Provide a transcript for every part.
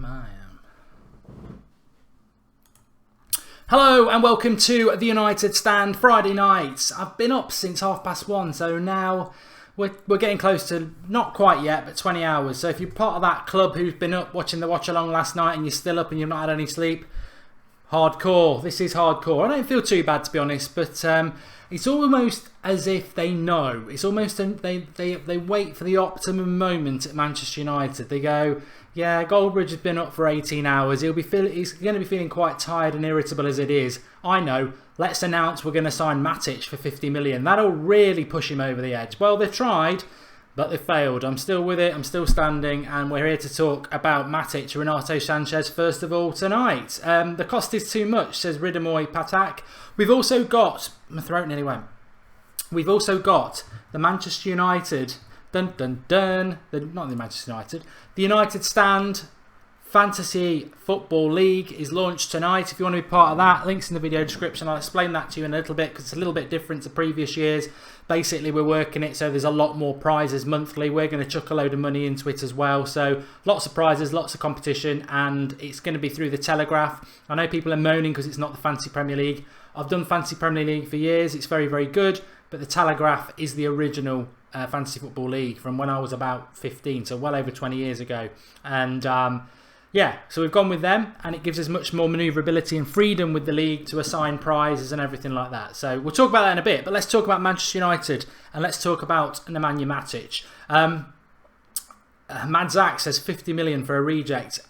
I am. Hello and welcome to the United Stand Friday nights. I've been up since 1:30, so now we're getting close to, not quite yet, but 20 hours. So if you're part of that club who's been up watching the watch along last night and you're still up and you've not had any sleep, hardcore. This is hardcore. I don't feel too bad, to be honest, but it's almost as if they know. It's almost they wait for the optimum moment at Manchester United. They go, yeah, Goldbridge has been up for 18 hours. He's going to be feeling quite tired and irritable as it is. I know. Let's announce we're going to sign Matic for 50 million. That'll really push him over the edge. Well, they've tried, but they've failed. I'm still with it. I'm still standing, and we're here to talk about Matic, Renato Sanches, first of all, tonight. The cost is too much, says Renato Patak. We've also got, my throat nearly went. We've also got the Manchester United, not the Manchester United, the United Stand Fantasy Football League is launched tonight. If you want to be part of that, links in the video description. I'll explain that to you in a little bit because it's a little bit different to previous years. Basically, we're working it so there's a lot more prizes monthly. We're going to chuck a load of money into it as well. So lots of prizes, lots of competition, and it's going to be through the Telegraph. I know people are moaning because it's not the Fantasy Premier League. I've done Fantasy Premier League for years. It's very, very good. But the Telegraph is the original Fantasy Football League from when I was about 15, so well over 20 years ago. And yeah, so we've gone with them, and it gives us much more manoeuvrability and freedom with the league to assign prizes and everything like that. So we'll talk about that in a bit, but let's talk about Manchester United, and let's talk about Nemanja Matic. Mad Zach says 50 million for a reject.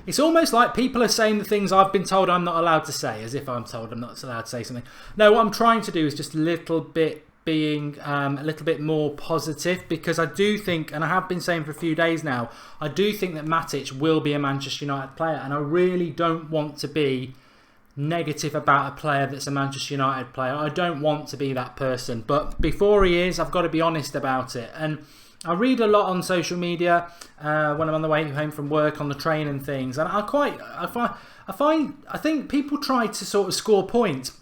It's almost like people are saying the things I've been told I'm not allowed to say, as if I'm told I'm not allowed to say something. No, what I'm trying to do is just a little bit being a little bit more positive, because I do think, and I have been saying for a few days now, I do think that Matic will be a Manchester United player, and I really don't want to be negative about a player that's a Manchester United player. I don't want to be that person, but before he is, I've got to be honest about it. And I read a lot on social media when I'm on the way home from work, on the train and things, and I think people try to sort of score points.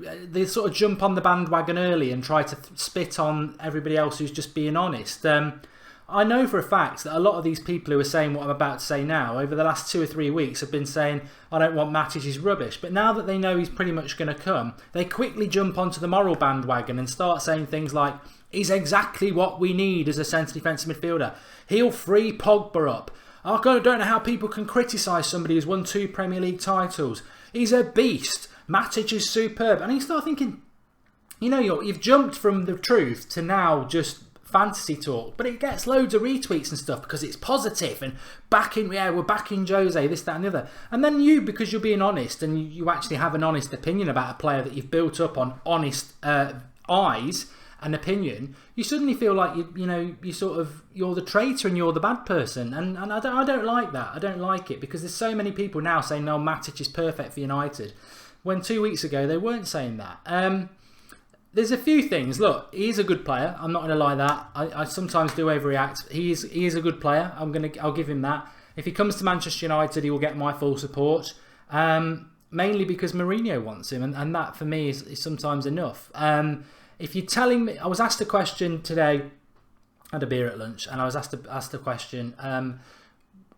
They sort of jump on the bandwagon early and try to spit on everybody else who's just being honest. I know for a fact that a lot of these people who are saying what I'm about to say now, over the last 2 or 3 weeks, have been saying, I don't want Matic, he's rubbish. But now that they know he's pretty much going to come, they quickly jump onto the moral bandwagon and start saying things like, he's exactly what we need as a centre defensive midfielder. He'll free Pogba up. I don't know how people can criticise somebody who's won 2 Premier League titles. He's a beast. Matic is superb. And you start thinking, you know, you've jumped from the truth to now just fantasy talk, but it gets loads of retweets and stuff because it's positive and we're backing Jose, this, that and the other. And then you, because you're being honest and you actually have an honest opinion about a player that you've built up on honest eyes and opinion, you suddenly feel like you're the traitor and you're the bad person, and I don't like that. I don't like it, because there's so many people now saying, no, Matic is perfect for United, when 2 weeks ago they weren't saying that. There's a few things. Look, he is a good player. I'm not going to lie that. I sometimes do overreact. He is a good player. I'll give him that. If he comes to Manchester United, he will get my full support. Mainly because Mourinho wants him, and that for me is sometimes enough. If you're telling me, I was asked a question today. I had a beer at lunch, and I was asked a question.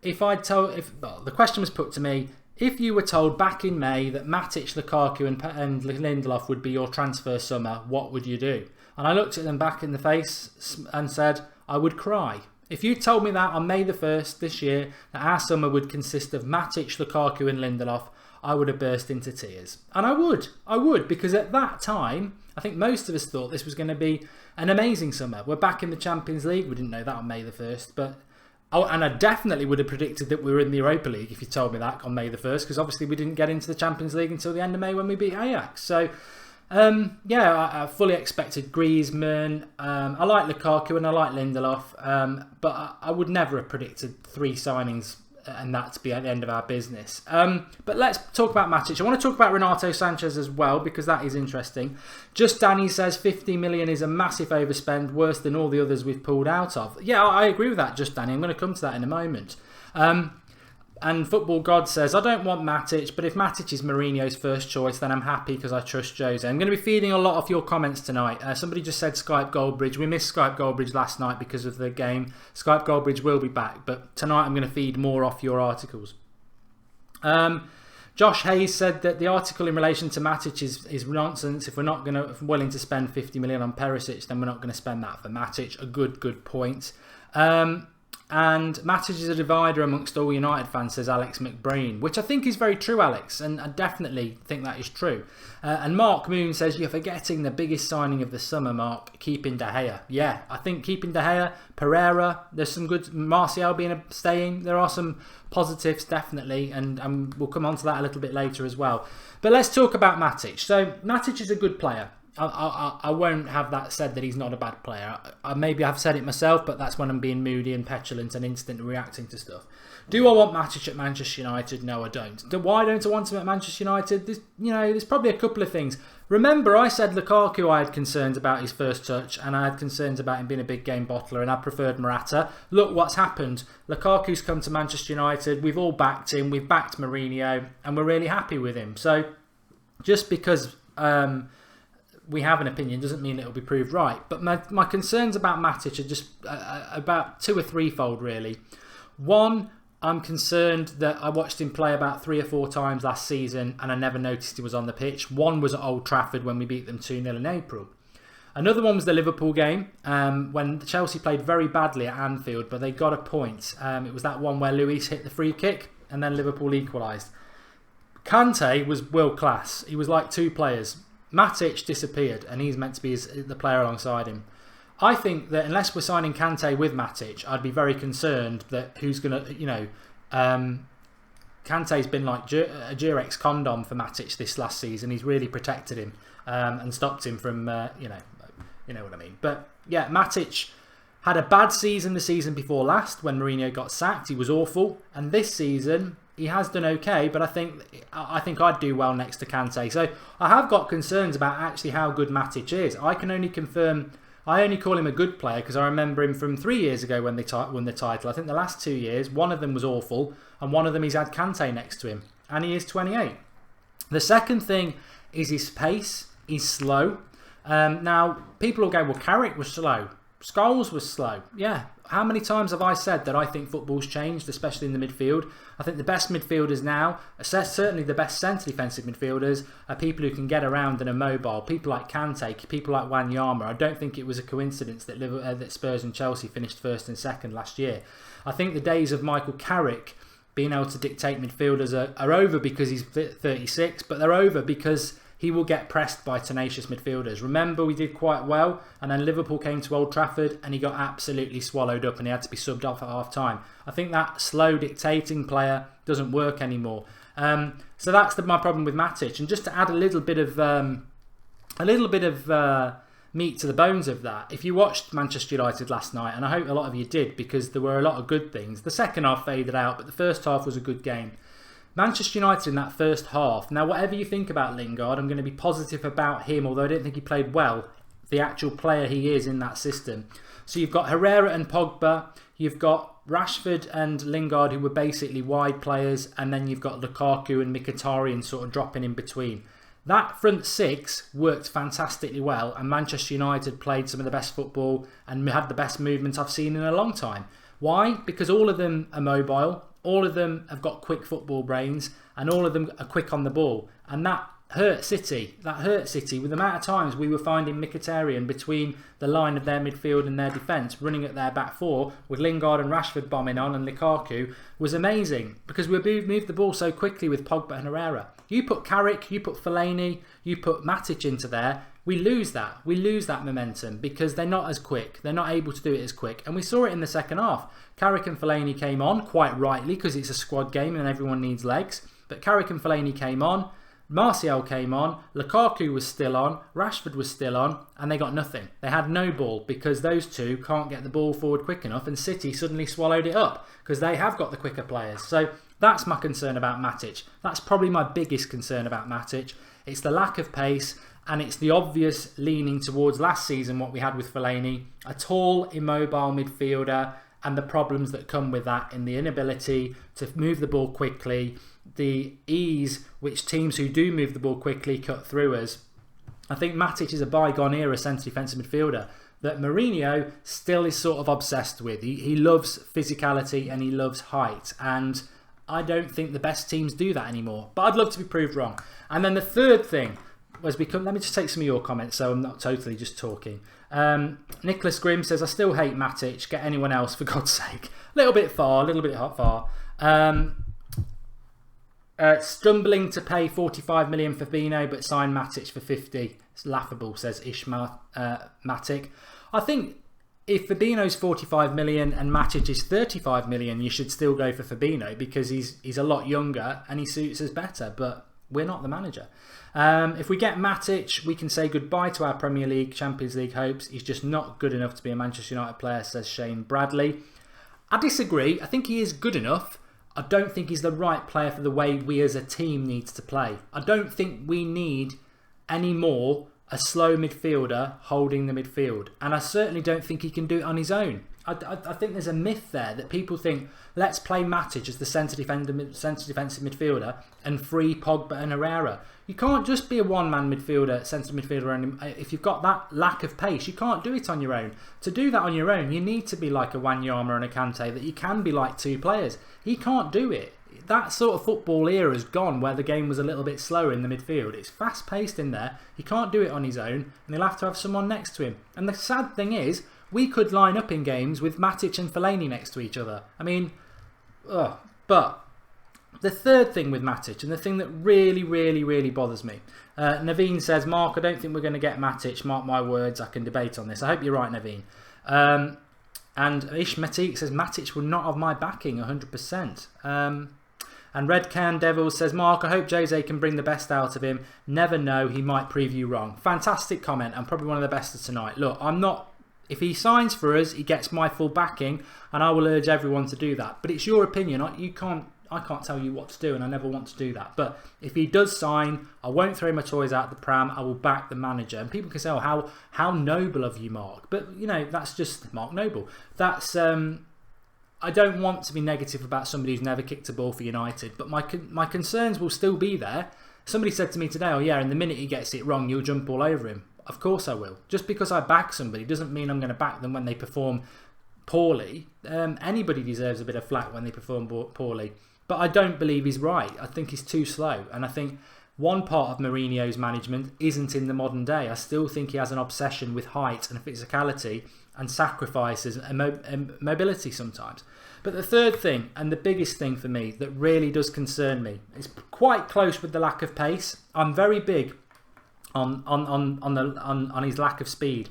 The question was put to me: if you were told back in May that Matic, Lukaku and Lindelof would be your transfer summer, what would you do? And I looked at them back in the face and said, I would cry. If you told me that on May the 1st this year, that our summer would consist of Matic, Lukaku and Lindelof, I would have burst into tears. And I would, because at that time, I think most of us thought this was going to be an amazing summer. We're back in the Champions League. We didn't know that on May the 1st, but... Oh, and I definitely would have predicted that we were in the Europa League if you told me that on May the 1st, because obviously we didn't get into the Champions League until the end of May when we beat Ajax. So, yeah, I fully expected Griezmann. I like Lukaku and I like Lindelof, but I would never have predicted 3 signings and that to be at the end of our business. But let's talk about Matic. I want to talk about Renato Sanches as well, because that is interesting. Just Danny says 50 million is a massive overspend, worse than all the others we've pulled out of. Yeah, I agree with that, Just Danny. I'm going to come to that in a moment. And Football God says, I don't want Matic, but if Matic is Mourinho's first choice, then I'm happy because I trust Jose. I'm going to be feeding a lot of your comments tonight. Somebody just said Skype Goldbridge. We missed Skype Goldbridge last night because of the game. Skype Goldbridge will be back, but tonight I'm going to feed more off your articles. Josh Hayes said that the article in relation to Matic is nonsense. If we're not willing to spend 50 million on Perisic, then we're not going to spend that for Matic. A good point. And Matic is a divider amongst all United fans, says Alex McBrain, which I think is very true, Alex, and I definitely think that is true. And Mark Moon says, you're forgetting the biggest signing of the summer, Mark, keeping De Gea. Yeah, I think keeping De Gea, Pereira, there's some good, Martial staying, there are some positives, definitely, and we'll come on to that a little bit later as well. But let's talk about Matic. So, Matic is a good player. I won't have that said that he's not a bad player. Maybe I've said it myself, but that's when I'm being moody and petulant and instant reacting to stuff. Do I want Matic at Manchester United? No, I don't. Why don't I want him at Manchester United? There's probably a couple of things. Remember, I said Lukaku I had concerns about his first touch, and I had concerns about him being a big game bottler, and I preferred Morata. Look what's happened. Lukaku's come to Manchester United. We've all backed him. We've backed Mourinho, and we're really happy with him. So, just because we have an opinion doesn't mean it'll be proved right. But my concerns about Matic are just about two or threefold, really. One, I'm concerned that I watched him play about 3 or 4 times last season and I never noticed he was on the pitch. One was at Old Trafford when we beat them 2-0 in April. Another one was the Liverpool game when Chelsea played very badly at Anfield, but they got a point. It was that one where Luis hit the free kick and then Liverpool equalised. Kante was world class. He was like 2 players. Matic disappeared and he's meant to be the player alongside him. I think that unless we're signing Kante with Matic, I'd be very concerned that who's going to, Kante's been like a Durex condom for Matic this last season. He's really protected him and stopped him from, you know what I mean. But yeah, Matic had a bad season the season before last when Mourinho got sacked. He was awful. And this season, he has done okay, but I think I'd do well next to Kante. So I have got concerns about actually how good Matic is. I can only confirm, I only call him a good player because I remember him from 3 years ago when they won the title. I think the last 2 years, one of them was awful, and one of them he's had Kante next to him, and he is 28. The second thing is his pace. He's slow. Now, people will go, well, Carrick was slow. Scholes was slow. Yeah. How many times have I said that I think football's changed, especially in the midfield? I think the best midfielders now, certainly the best centre defensive midfielders, are people who can get around and are mobile. People like Kante, people like Wanyama. I don't think it was a coincidence that Spurs and Chelsea finished first and second last year. I think the days of Michael Carrick being able to dictate midfielders are over because he's 36, but they're over because he will get pressed by tenacious midfielders. Remember, we did quite well, and then Liverpool came to Old Trafford and he got absolutely swallowed up and he had to be subbed off at half time. I think that slow dictating player doesn't work anymore. So that's my problem with Matic. And just to add a little bit of meat to the bones of that, if you watched Manchester United last night, and I hope a lot of you did because there were a lot of good things. The second half faded out, but the first half was a good game. Manchester United in that first half. Now, whatever you think about Lingard, I'm going to be positive about him, although I don't think he played well, the actual player he is in that system. So you've got Herrera and Pogba, you've got Rashford and Lingard, who were basically wide players, and then you've got Lukaku and Mkhitaryan sort of dropping in between. That front six worked fantastically well, and Manchester United played some of the best football and had the best movement I've seen in a long time. Why? Because all of them are mobile. All of them have got quick football brains and all of them are quick on the ball. And that hurt City. That hurt City with the amount of times we were finding Mkhitaryan between the line of their midfield and their defence, running at their back four with Lingard and Rashford bombing on and Lukaku was amazing because we moved the ball so quickly with Pogba and Herrera. You put Carrick, you put Fellaini, you put Matic into there, we lose that. We lose that momentum because they're not as quick. They're not able to do it as quick. And we saw it in the second half. Carrick and Fellaini came on, quite rightly, because it's a squad game and everyone needs legs. But Carrick and Fellaini came on, Martial came on, Lukaku was still on, Rashford was still on, and they got nothing. They had no ball because those two can't get the ball forward quick enough, and City suddenly swallowed it up because they have got the quicker players. So that's my concern about Matic. That's probably my biggest concern about Matic. It's the lack of pace, and it's the obvious leaning towards last season what we had with Fellaini, a tall, immobile midfielder, and the problems that come with that in the inability to move the ball quickly, the ease which teams who do move the ball quickly cut through us. I think Matic is a bygone era centre defensive midfielder that Mourinho still is sort of obsessed with. He loves physicality and he loves height, and I don't think the best teams do that anymore. But I'd love to be proved wrong. And then the third thing was let me just take some of your comments so I'm not totally just talking. Nicholas Grimm says, I still hate Matic. Get anyone else, for God's sake. A little bit far. Stumbling to pay 45 million for Bino but sign Matic for 50. It's laughable, says Ishmael Matic. I think if Fabinho's 45 million and Matic is 35 million, you should still go for Fabinho because he's a lot younger and he suits us better, but we're not the manager. If we get Matic, we can say goodbye to our Premier League, Champions League hopes. He's just not good enough to be a Manchester United player, says Shane Bradley. I disagree. I think he is good enough. I don't think he's the right player for the way we as a team need to play. I don't think we need any more a slow midfielder holding the midfield. And I certainly don't think he can do it on his own. I think there's a myth there that people think, let's play Matic as the centre defensive midfielder and free Pogba and Herrera. You can't just be a one-man midfielder, centre midfielder. If you've got that lack of pace, you can't do it on your own. To do that on your own, you need to be like a Wanyama and a Kante, that you can be like two players. He can't do it. That sort of football era is gone where the game was a little bit slower in the midfield. It's fast-paced in there. He can't do it on his own, and he'll have to have someone next to him. And the sad thing is, we could line up in games with Matic and Fellaini next to each other. I mean, but the third thing with Matic, and the thing that really, really, really bothers me, Naveen says, Mark, I don't think we're going to get Matic. Mark my words, I can debate on this. I hope you're right, Naveen. And Ish Matic says, Matic will not have my backing 100%. And Red Can Devils says, Mark, I hope Jose can bring the best out of him. Never know, he might prove you wrong. Fantastic comment, and probably one of the best of tonight. Look, if he signs for us, he gets my full backing, and I will urge everyone to do that. But it's your opinion. I can't tell you what to do, and I never want to do that. But if he does sign, I won't throw my toys out the pram. I will back the manager. And people can say, oh, how noble of you, Mark. But, you know, that's just Mark Noble. That's... I don't want to be negative about somebody who's never kicked a ball for United, but my concerns will still be there. Somebody said to me today, oh yeah, and the minute he gets it wrong, you'll jump all over him. Of course I will. Just because I back somebody doesn't mean I'm going to back them when they perform poorly. Anybody deserves a bit of flack when they perform poorly. But I don't believe he's right. I think he's too slow. And I think one part of Mourinho's management isn't in the modern day. I still think he has an obsession with height and physicality and sacrifices and mobility sometimes. But the third thing, and the biggest thing for me that really does concern me, is quite close with the lack of pace. I'm very big on his lack of speed.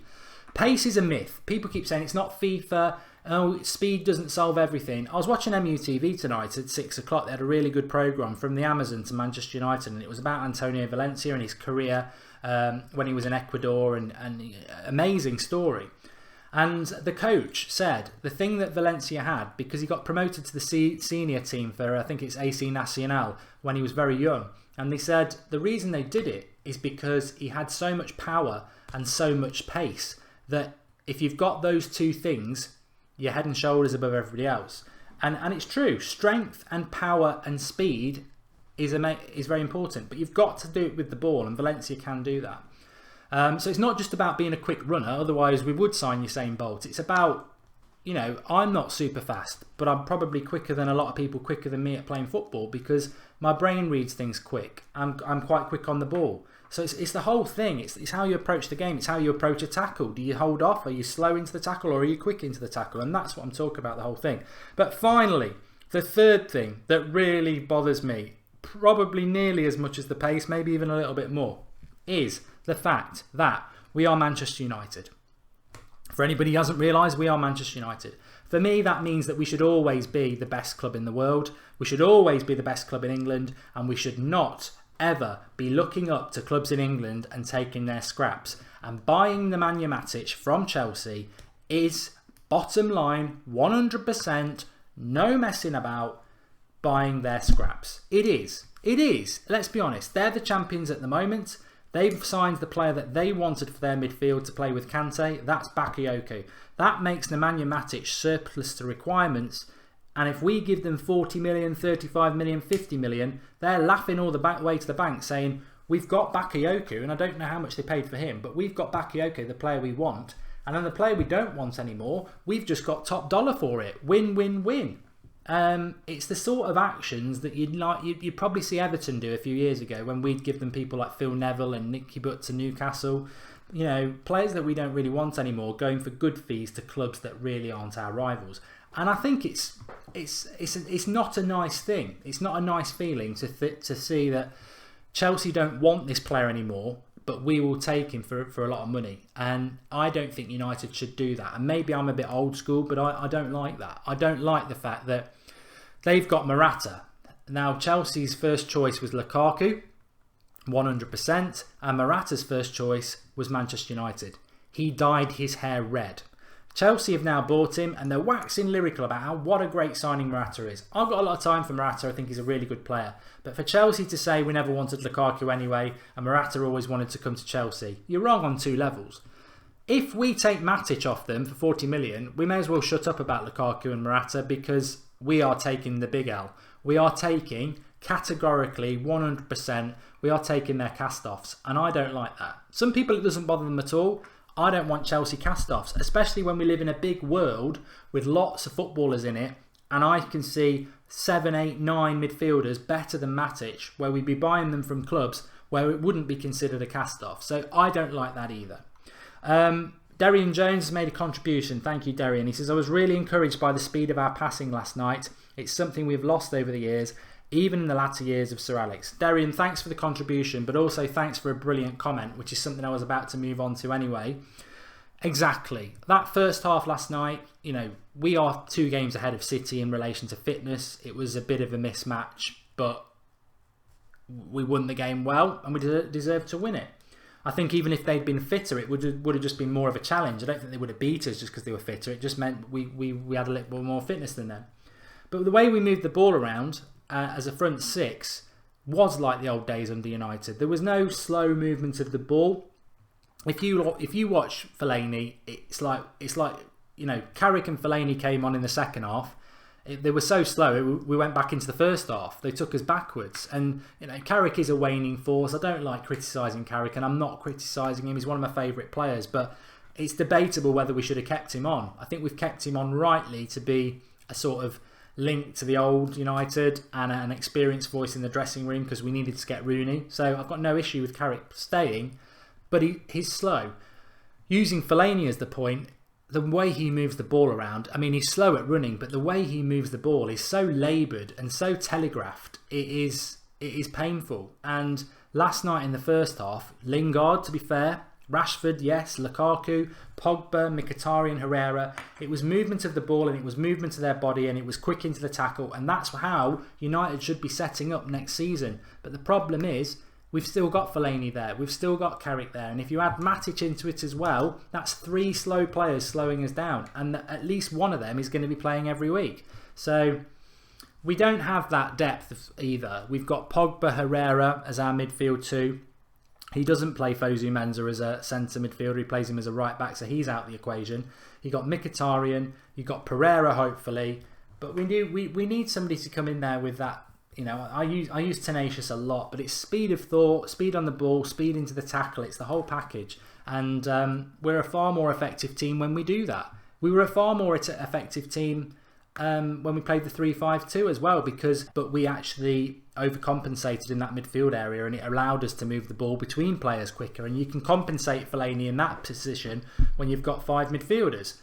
Pace is a myth. People keep saying it's not FIFA. Oh, speed doesn't solve everything. I was watching MUTV tonight at 6 o'clock. They had a really good programme from the Amazon to Manchester United, and it was about Antonio Valencia and his career when he was in Ecuador, and amazing story. And the coach said the thing that Valencia had, because he got promoted to the senior team for, I think it's AC Nacional, when he was very young. And they said the reason they did it is because he had so much power and so much pace that if you've got those two things, you're head and shoulders above everybody else. And it's true. Strength and power and speed is very important. But you've got to do it with the ball, and Valencia can do that. So it's not just about being a quick runner, otherwise we would sign Usain Bolt. It's about, you know, I'm not super fast, but I'm probably quicker than a lot of people, quicker than me at playing football, because my brain reads things quick. I'm quite quick on the ball. So it's the whole thing. It's how you approach the game. It's how you approach a tackle. Do you hold off? Are you slow into the tackle, or are you quick into the tackle? And that's what I'm talking about, the whole thing. But finally, the third thing that really bothers me, probably nearly as much as the pace, maybe even a little bit more, is the fact that we are Manchester United. For anybody who hasn't realised, we are Manchester United. For me, that means that we should always be the best club in the world. We should always be the best club in England, and we should not ever be looking up to clubs in England and taking their scraps. And buying Nemanja Matic from Chelsea is, bottom line, 100%, no messing about, buying their scraps. It is. Let's be honest. They're the champions at the moment. They've signed the player that they wanted for their midfield to play with Kante. That's Bakayoko. That makes Nemanja Matic surplus to requirements. And if we give them 40 million, 35 million, 50 million, they're laughing all the way to the bank saying, we've got Bakayoko, and I don't know how much they paid for him, but we've got Bakayoko, the player we want. And then the player we don't want anymore, we've just got top dollar for it. Win, win, win. It's the sort of actions that you'd probably see Everton do a few years ago when we'd give them people like Phil Neville and Nicky Butt to Newcastle. You know, players that we don't really want anymore, going for good fees to clubs that really aren't our rivals. And I think it's not a nice thing. It's not a nice feeling to see that Chelsea don't want this player anymore, but we will take him for a lot of money. And I don't think United should do that. And maybe I'm a bit old school, but I don't like that. I don't like the fact that they've got Morata. Now, Chelsea's first choice was Lukaku, 100%. And Morata's first choice was Manchester United. He dyed his hair red. Chelsea have now bought him, and they're waxing lyrical about what a great signing Morata is. I've got a lot of time for Morata. I think he's a really good player. But for Chelsea to say we never wanted Lukaku anyway, and Morata always wanted to come to Chelsea, you're wrong on two levels. If we take Matic off them for 40 million, we may as well shut up about Lukaku and Morata, because we are taking the big L. We are taking, categorically, 100%, we are taking their cast-offs, and I don't like that. Some people, it doesn't bother them at all. I don't want Chelsea cast-offs, especially when we live in a big world with lots of footballers in it, and I can see 7, 8, 9 midfielders better than Matic, where we'd be buying them from clubs where it wouldn't be considered a cast-off. So I don't like that either. Darian Jones has made a contribution. Thank you, Darian. He says, I was really encouraged by the speed of our passing last night. It's something we've lost over the years, even in the latter years of Sir Alex. Darian, thanks for the contribution, but also thanks for a brilliant comment, which is something I was about to move on to anyway. Exactly. That first half last night, you know, we are 2 games ahead of City in relation to fitness. It was a bit of a mismatch, but we won the game well, and we deserved to win it. I think even if they'd been fitter, it would have just been more of a challenge. I don't think they would have beat us just because they were fitter. It just meant we had a little more fitness than them. But the way we moved the ball around as a front 6 was like the old days under United. There was no slow movement of the ball. If you watch Fellaini, it's like you know, Carrick and Fellaini came on in the second half. They were so slow, we went back into the first half. They took us backwards. And you know, Carrick is a waning force. I don't like criticising Carrick, and I'm not criticising him. He's one of my favourite players, but it's debatable whether we should have kept him on. I think we've kept him on rightly to be a sort of link to the old United and an experienced voice in the dressing room, because we needed to get Rooney. So I've got no issue with Carrick staying, but he's slow. Using Fellaini as the point, the way he moves the ball around, I mean, he's slow at running, but the way he moves the ball is so laboured and so telegraphed, it is painful. And last night in the first half, Lingard, to be fair, Rashford, yes, Lukaku, Pogba, Mkhitaryan, Herrera, it was movement of the ball and it was movement of their body and it was quick into the tackle, and that's how United should be setting up next season. But the problem is, we've still got Fellaini there, we've still got Carrick there, and if you add Matic into it as well, that's 3 slow players slowing us down, and at least one of them is going to be playing every week. So we don't have that depth either. We've got Pogba, Herrera as our midfield 2. He doesn't play Fosu Mensah as a centre midfielder, he plays him as a right back, so he's out the equation. You got Mkhitaryan, you got Pereira hopefully, but we need somebody to come in there with that. You know, I use tenacious a lot, but it's speed of thought, speed on the ball, speed into the tackle. It's the whole package, and we're a far more effective team when we do that. We were a far more effective team when we played the 3-5-2 as well, but we actually overcompensated in that midfield area, and it allowed us to move the ball between players quicker. And you can compensate Fellaini in that position when you've got 5 midfielders.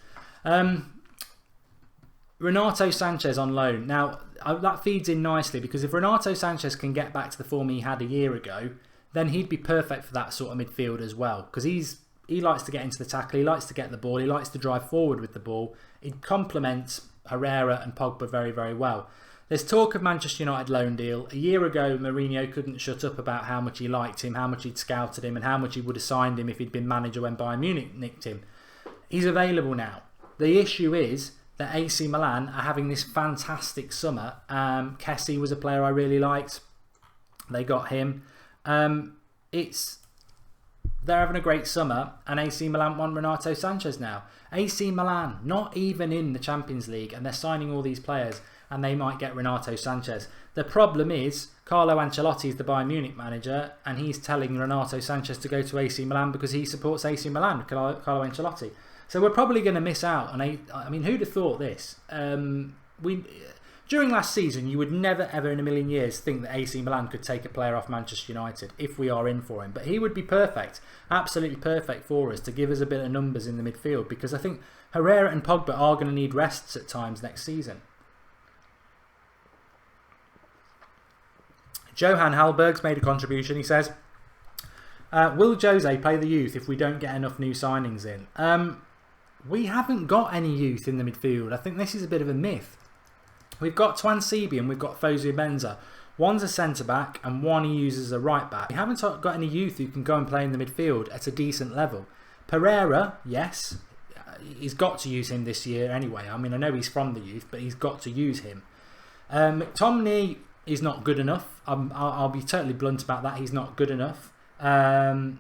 Renato Sanches on loan. Now, that feeds in nicely, because if Renato Sanches can get back to the form he had a year ago, then he'd be perfect for that sort of midfield as well, because he likes to get into the tackle, he likes to get the ball, he likes to drive forward with the ball. It complements Herrera and Pogba very, very well. There's talk of Manchester United loan deal. A year ago, Mourinho couldn't shut up about how much he liked him, how much he'd scouted him, and how much he would have signed him if he'd been manager when Bayern Munich nicked him. He's available now. The issue is that AC Milan are having this fantastic summer. Kessie was a player I really liked. They got him. It's they're having a great summer, and AC Milan want Renato Sanches now. AC Milan, not even in the Champions League, and they're signing all these players, and they might get Renato Sanches. The problem is, Carlo Ancelotti is the Bayern Munich manager, and he's telling Renato Sanches to go to AC Milan because he supports AC Milan, Carlo Ancelotti. So we're probably going to miss out on I mean, who'd have thought this? During last season, you would never ever in a million years think that AC Milan could take a player off Manchester United if we are in for him. But he would be perfect, absolutely perfect for us to give us a bit of numbers in the midfield, because I think Herrera and Pogba are going to need rests at times next season. Johan Hallberg's made a contribution. He says, will Jose play the youth if we don't get enough new signings in? We haven't got any youth in the midfield. I think this is a bit of a myth. We've got Twan Sebi and we've got Fosu Benza. One's a centre-back and one he uses as a right-back. We haven't got any youth who can go and play in the midfield at a decent level. Pereira, yes, he's got to use him this year anyway. I mean, I know he's from the youth, but he's got to use him. McTominay is not good enough. I'll be totally blunt about that. He's not good enough. And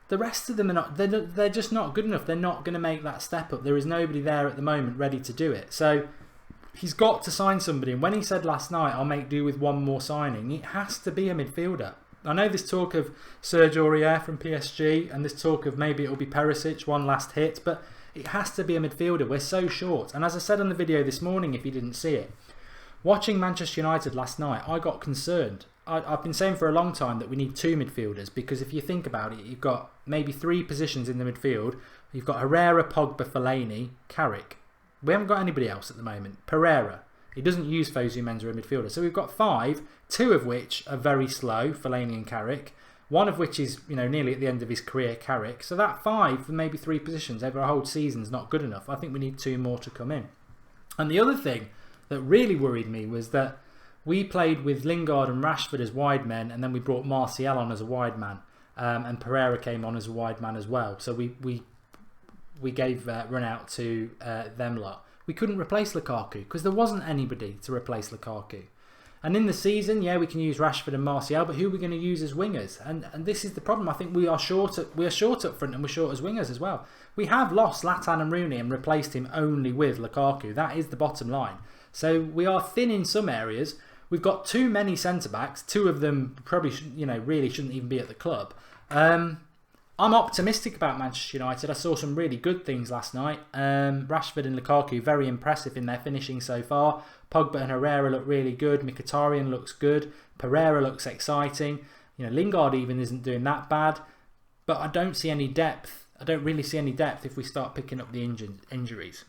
the rest of them are not. They're just not good enough. They're not going to make that step up. There is nobody there at the moment ready to do it. So he's got to sign somebody. And when he said last night, "I'll make do with one more signing," it has to be a midfielder. I know there's talk of Serge Aurier from PSG, and there's talk of maybe it'll be Perisic, one last hit, but it has to be a midfielder. We're so short. And as I said on the video this morning, if you didn't see it, watching Manchester United last night, I got concerned. I've been saying for a long time that we need two midfielders, because if you think about it, you've got maybe three positions in the midfield. You've got Herrera, Pogba, Fellaini, Carrick. We haven't got anybody else at the moment. Pereira. He doesn't use Fosu Mensa as a midfielder. So we've got five, two of which are very slow, Fellaini and Carrick. One of which is, nearly at the end of his career, Carrick. So that five for maybe three positions over a whole season is not good enough. I think we need two more to come in. And the other thing that really worried me was that we played with Lingard and Rashford as wide men, and then we brought Martial on as a wide man, and Pereira came on as a wide man as well. So we gave run out to them lot. We couldn't replace Lukaku because there wasn't anybody to replace Lukaku. And in the season, yeah, we can use Rashford and Martial, but who are we going to use as wingers? And this is the problem. I think we are short up front, and we're short as wingers as well. We have lost Zlatan and Rooney and replaced him only with Lukaku. That is the bottom line. So we are thin in some areas. We've got too many centre-backs. Two of them probably really shouldn't even be at the club. I'm optimistic about Manchester United. I saw some really good things last night. Rashford and Lukaku, very impressive in their finishing so far. Pogba and Herrera look really good. Mkhitaryan looks good. Pereira looks exciting. Lingard even isn't doing that bad. But I don't see any depth. I don't really see any depth if we start picking up the injuries.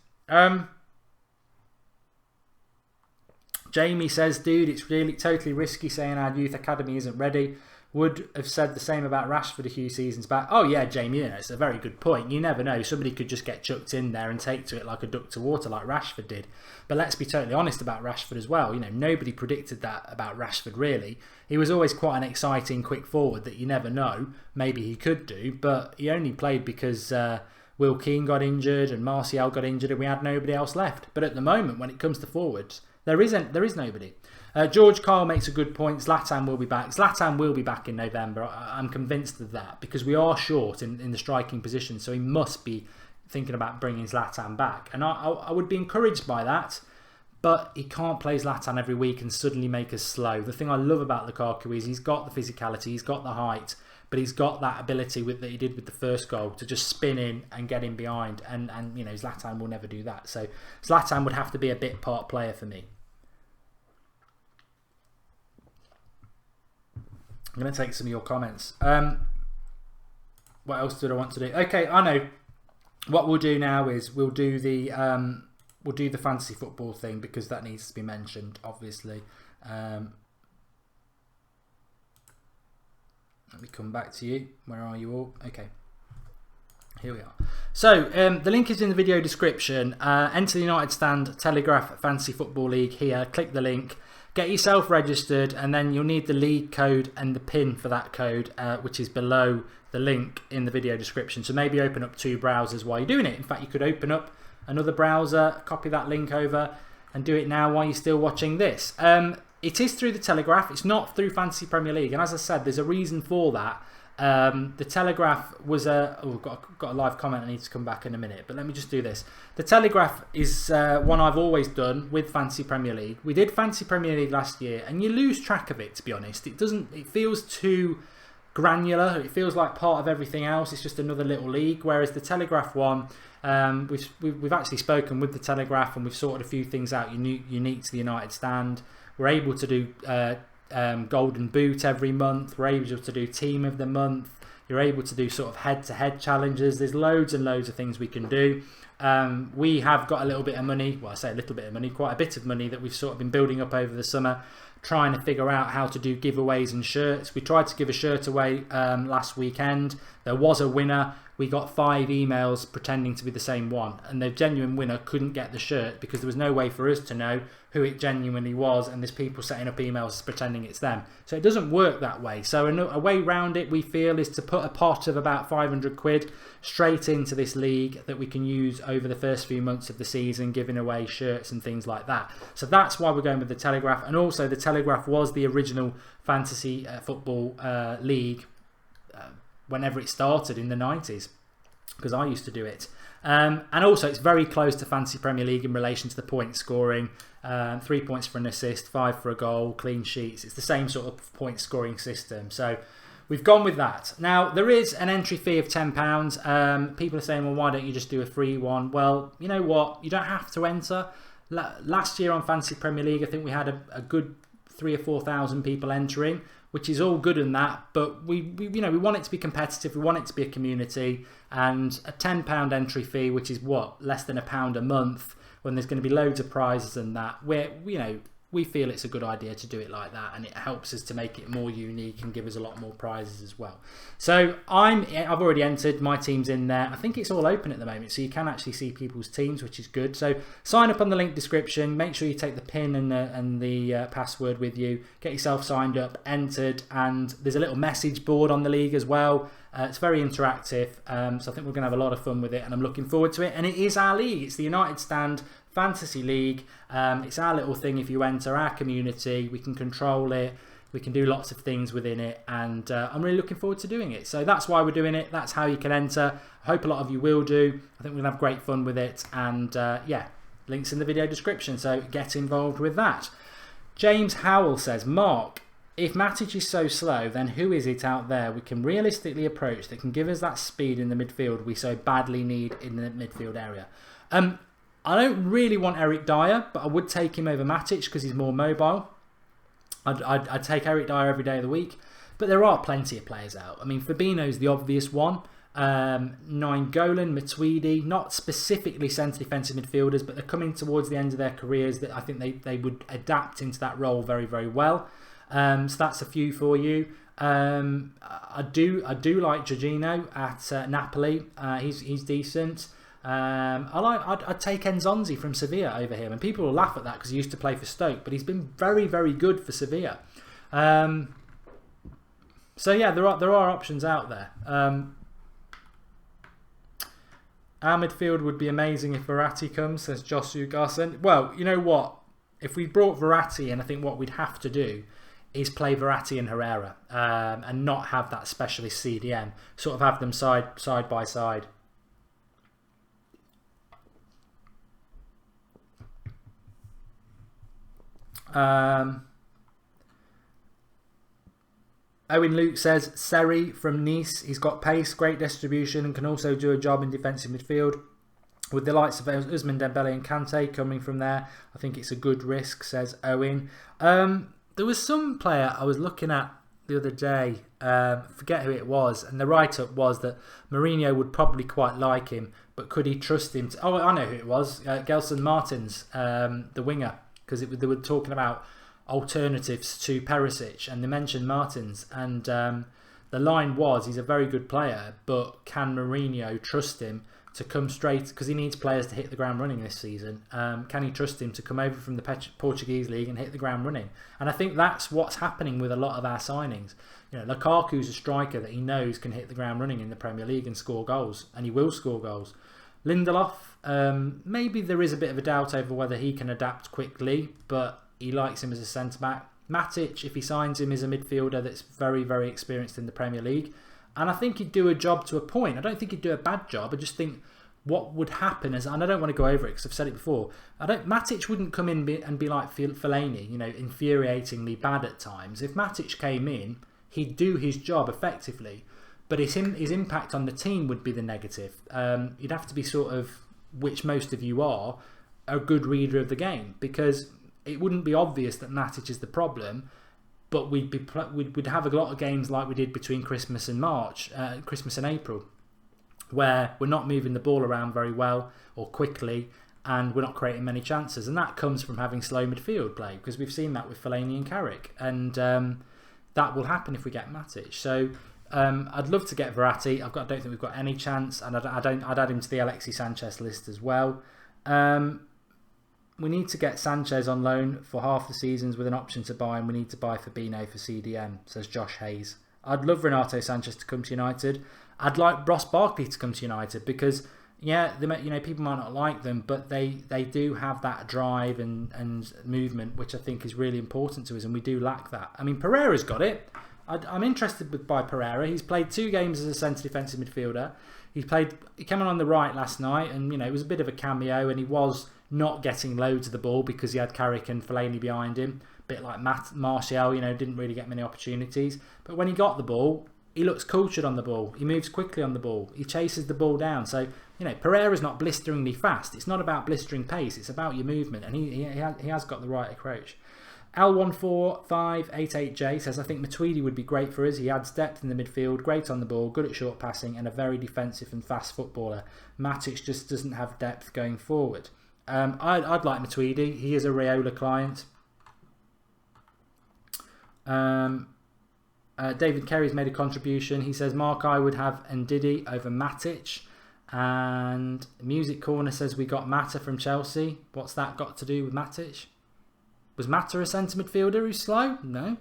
Jamie says, dude, it's really totally risky saying our youth academy isn't ready. Would have said the same about Rashford a few seasons back. Oh yeah, Jamie, it's a very good point. You never know. Somebody could just get chucked in there and take to it like a duck to water like Rashford did. But let's be totally honest about Rashford as well. Nobody predicted that about Rashford really. He was always quite an exciting quick forward that you never know. Maybe he could do, but he only played because Will Keane got injured and Martial got injured and we had nobody else left. But at the moment, when it comes to forwards, there is nobody. George Kyle makes a good point. Zlatan will be back. Zlatan will be back in November. I'm convinced of that because we are short in the striking position. So he must be thinking about bringing Zlatan back. And I would be encouraged by that. But he can't play Zlatan every week and suddenly make us slow. The thing I love about Lukaku is he's got the physicality, he's got the height, but he's got that ability that he did with the first goal to just spin in and get in behind. And Zlatan will never do that. So Zlatan would have to be a bit part player for me. I'm going to take some of your comments. What else did I want to do? Okay, I know. What we'll do now is we'll do the fantasy football thing because that needs to be mentioned, obviously. Let me come back to you. Where are you all? Okay. Here we are. So, the link is in the video description. Enter the United Stand Telegraph Fantasy Football League here. Click the link. Get yourself registered and then you'll need the league code and the PIN for that code, which is below the link in the video description. So maybe open up two browsers while you're doing it. In fact, you could open up another browser, copy that link over and do it now while you're still watching this. It is through the Telegraph. It's not through Fantasy Premier League. And as I said, there's a reason for that. The Telegraph was got a live comment. I need to come back in a minute, but let me just do this. The Telegraph is one I've always done with Fantasy Premier League. We did Fantasy Premier League last year, and you lose track of it. To be honest, it feels too granular. It feels like part of everything else. It's just another little league. Whereas the Telegraph one, we've actually spoken with the Telegraph, and we've sorted a few things out unique to the United Stand. We're able to do Golden Boot every month. We're able to do Team of the Month. You're able to do sort of head-to-head challenges. There's loads and loads of things we can do. We have got a little bit of money. Well, I say a little bit of money, quite a bit of money that we've sort of been building up over the summer, trying to figure out how to do giveaways and shirts. We tried to give a shirt away last weekend. There was a winner. We got 5 emails pretending to be the same one, and the genuine winner couldn't get the shirt because there was no way for us to know who it genuinely was, and there's people setting up emails pretending it's them. So it doesn't work that way. So a way round it, we feel, is to put a pot of about 500 quid straight into this league that we can use over the first few months of the season, giving away shirts and things like that. So that's why we're going with the Telegraph. And also the Telegraph was the original fantasy football league whenever it started in the 90s, because I used to do it. And also it's very close to Fantasy Premier League in relation to the point scoring. 3 points for an assist, 5 for a goal, clean sheets. It's the same sort of point scoring system. So we've gone with that. Now, there is an entry fee of £10. People are saying, well, why don't you just do a free one? Well, you know what? You don't have to enter. Last year on Fantasy Premier League, I think we had a good 3,000 or 4,000 people entering, which is all good and that, but we want it to be competitive. We want it to be a community, and a £10 entry fee, which is less than £1 a month, when there's going to be loads of prizes and that. We feel it's a good idea to do it like that, and it helps us to make it more unique and give us a lot more prizes as well. So I've already entered. My team's in there. I think it's all open at the moment, so you can actually see people's teams, which is good. So sign up on the link description. Make sure you take the PIN and the password with you. Get yourself signed up, entered, and there's a little message board on the league as well. It's very interactive, so I think we're going to have a lot of fun with it, and I'm looking forward to it. And it is our league. It's the United Stand Fantasy League. It's our little thing. If you enter our community, we can control it, we can do lots of things within it, and I'm really looking forward to doing it. So that's why we're doing it. That's how you can enter. I hope a lot of you will do. I think we're gonna have great fun with it, and yeah, links in the video description, so get involved with that. James Howell says, Mark, if Matic is so slow, then who is it out there we can realistically approach that can give us that speed in the midfield we so badly need in the midfield area? I don't really want Eric Dyer, but I would take him over Matic because he's more mobile. I'd take Eric Dyer every day of the week. But there are plenty of players out. I mean, Fabinho's the obvious one. Nainggolan, Matuidi, not specifically centre defensive midfielders, but they're coming towards the end of their careers that I think they would adapt into that role very, very well. So that's a few for you. I do like Jorginho at Napoli. He's decent. I'd take Enzonzi from Sevilla over him, and people will laugh at that because he used to play for Stoke, but he's been very, very good for Sevilla. So yeah, there are options out there. Our midfield would be amazing if Verratti comes, says Josu Garson. Well, you know what? If we brought Verratti in, I think what we'd have to do is play Verratti and Herrera, and not have that specialist CDM. Sort of have them side by side. Owen Luke says Seri from Nice. He's got pace, great distribution, and can also do a job in defensive midfield. With the likes of Ousmane Dembele and Kante coming from there, I think it's a good risk, says Owen. There was some player I was looking at the other day, forget who it was, and the write-up was that Mourinho would probably quite like him, but could he trust him to... Oh, I know who it was. Gelson Martins, the winger, because they were talking about alternatives to Perisic, and they mentioned Martins, and the line was, he's a very good player, but can Mourinho trust him to come straight, because he needs players to hit the ground running this season. Can he trust him to come over from the Portuguese league and hit the ground running? And I think that's what's happening with a lot of our signings. You know, Lukaku's a striker that he knows can hit the ground running in the Premier League and score goals, and he will score goals. Lindelof, maybe there is a bit of a doubt over whether he can adapt quickly, but he likes him as a centre-back. Matic, if he signs him, is a midfielder that's very, very experienced in the Premier League. And I think he'd do a job to a point. I don't think he'd do a bad job. I just think what would happen is, and I don't want to go over it because I've said it before, Matic wouldn't come in and be like Fellaini, infuriatingly bad at times. If Matic came in, he'd do his job effectively, but his impact on the team would be the negative. You'd have to be sort of, which most of you are, a good reader of the game, because it wouldn't be obvious that Matic is the problem, but we'd have a lot of games like we did between Christmas and April, where we're not moving the ball around very well or quickly, and we're not creating many chances. And that comes from having slow midfield play, because we've seen that with Fellaini and Carrick, and that will happen if we get Matic. So I'd love to get Verratti. I don't think we've got any chance, and I'd add him to the Alexis Sanchez list as well. We need to get Sanchez on loan for half the seasons with an option to buy, and we need to buy Fabinho for CDM, says Josh Hayes. I'd love Renato Sanches to come to United. I'd like Ross Barkley to come to United, because people might not like them, but they do have that drive and movement, which I think is really important to us, and we do lack that. I mean, Pereira's got it. I'm interested by Pereira. He's played 2 games as a centre defensive midfielder. He came on the right last night, and it was a bit of a cameo, and he was not getting loads of the ball because he had Carrick and Fellaini behind him, a bit like Martial, didn't really get many opportunities. But when he got the ball, he looks cultured on the ball. He moves quickly on the ball. He chases the ball down. So, Pereira's not blisteringly fast. It's not about blistering pace. It's about your movement, and he has got the right approach. L14588J says, I think Matuidi would be great for us. He adds depth in the midfield, great on the ball, good at short passing, and a very defensive and fast footballer. Matic just doesn't have depth going forward. I'd like Matuidi. He is a Raiola client. David Kerry's made a contribution. He says, Mark, I would have Ndidi over Matic. And Music Corner says, we got Mata from Chelsea. What's that got to do with Matic? Was Mata a centre midfielder who's slow? No.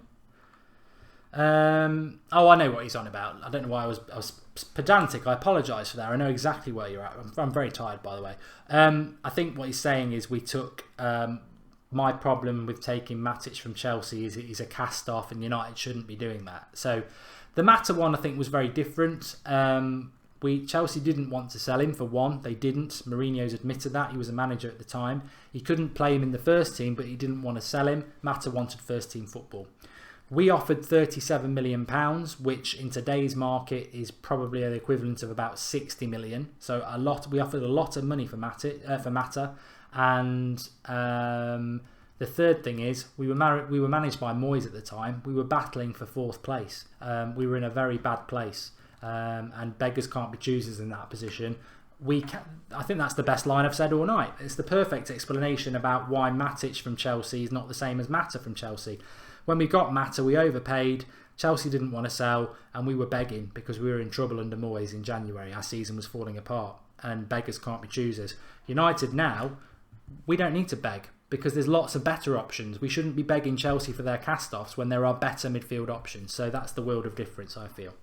I know what he's on about. I don't know why I was pedantic. I apologise for that. I know exactly where you're at. I'm very tired, by the way. I think what he's saying is we took... my problem with taking Matic from Chelsea is he's a cast-off, and United shouldn't be doing that. So the Mata one, I think, was very different. Chelsea didn't want to sell him, for one. They didn't. Mourinho's admitted that. He was a manager at the time. He couldn't play him in the first team, but he didn't want to sell him. Mata wanted first-team football. We offered £37 million, which in today's market is probably the equivalent of about 60 million. So we offered a lot of money for Mata. And the third thing is we were managed by Moyes at the time. We were battling for 4th place. We were in a very bad place, and beggars can't be choosers in that position. I think that's the best line I've said all night. It's the perfect explanation about why Matic from Chelsea is not the same as Mata from Chelsea. When we got Mata, we overpaid. Chelsea didn't want to sell, and we were begging because we were in trouble under Moyes in January. Our season was falling apart, and beggars can't be choosers. United now, we don't need to beg because there's lots of better options. We shouldn't be begging Chelsea for their cast-offs when there are better midfield options. So that's the world of difference, I feel.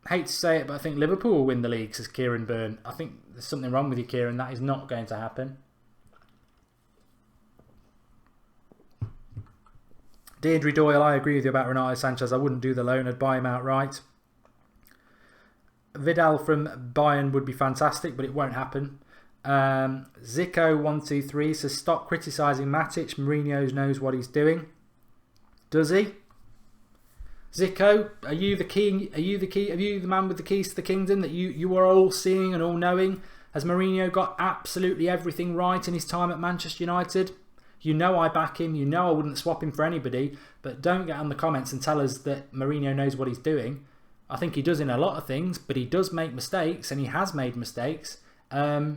Hate to say it, but I think Liverpool will win the league, says Kieran Byrne. I think there's something wrong with you, Kieran. That is not going to happen. Deirdre Doyle, I agree with you about Renato Sanches. I wouldn't do the loan. I'd buy him outright. Vidal from Bayern would be fantastic, but it won't happen. Zico123 says, stop criticising Matic. Mourinho knows what he's doing. Does he? Zico, are you the king? Are you the man with the keys to the kingdom that you are all seeing and all knowing? Has Mourinho got absolutely everything right in his time at Manchester United? You know I back him. You know I wouldn't swap him for anybody. But don't get on the comments and tell us that Mourinho knows what he's doing. I think he does in a lot of things, but he does make mistakes, and he has made mistakes. I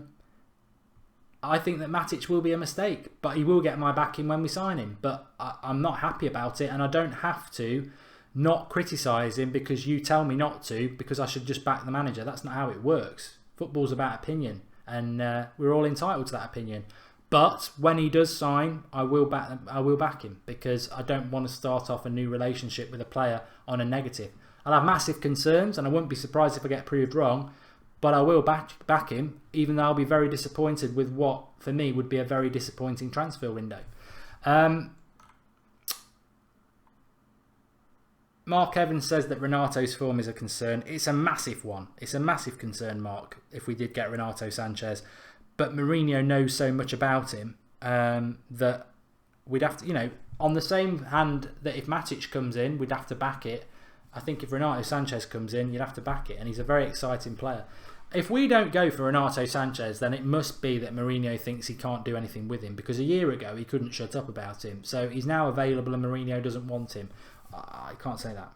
think that Matic will be a mistake, but he will get my backing when we sign him. But I'm not happy about it, and I don't have to not criticise him because you tell me not to, because I should just back the manager. That's not how it works. Football's about opinion, and we're all entitled to that opinion. But when he does sign, I will back him because I don't want to start off a new relationship with a player on a negative. I'll have massive concerns, and I wouldn't be surprised if I get proved wrong, but I will back him, even though I'll be very disappointed with what, for me, would be a very disappointing transfer window. Mark Evans says that Renato's form is a concern. It's a massive one. It's a massive concern, Mark, if we did get Renato Sanches. But Mourinho knows so much about him that we'd have to, on the same hand that if Matic comes in, we'd have to back it. I think if Renato Sanches comes in, you'd have to back it. And he's a very exciting player. If we don't go for Renato Sanches, then it must be that Mourinho thinks he can't do anything with him. Because a year ago, he couldn't shut up about him. So he's now available and Mourinho doesn't want him. I can't say that.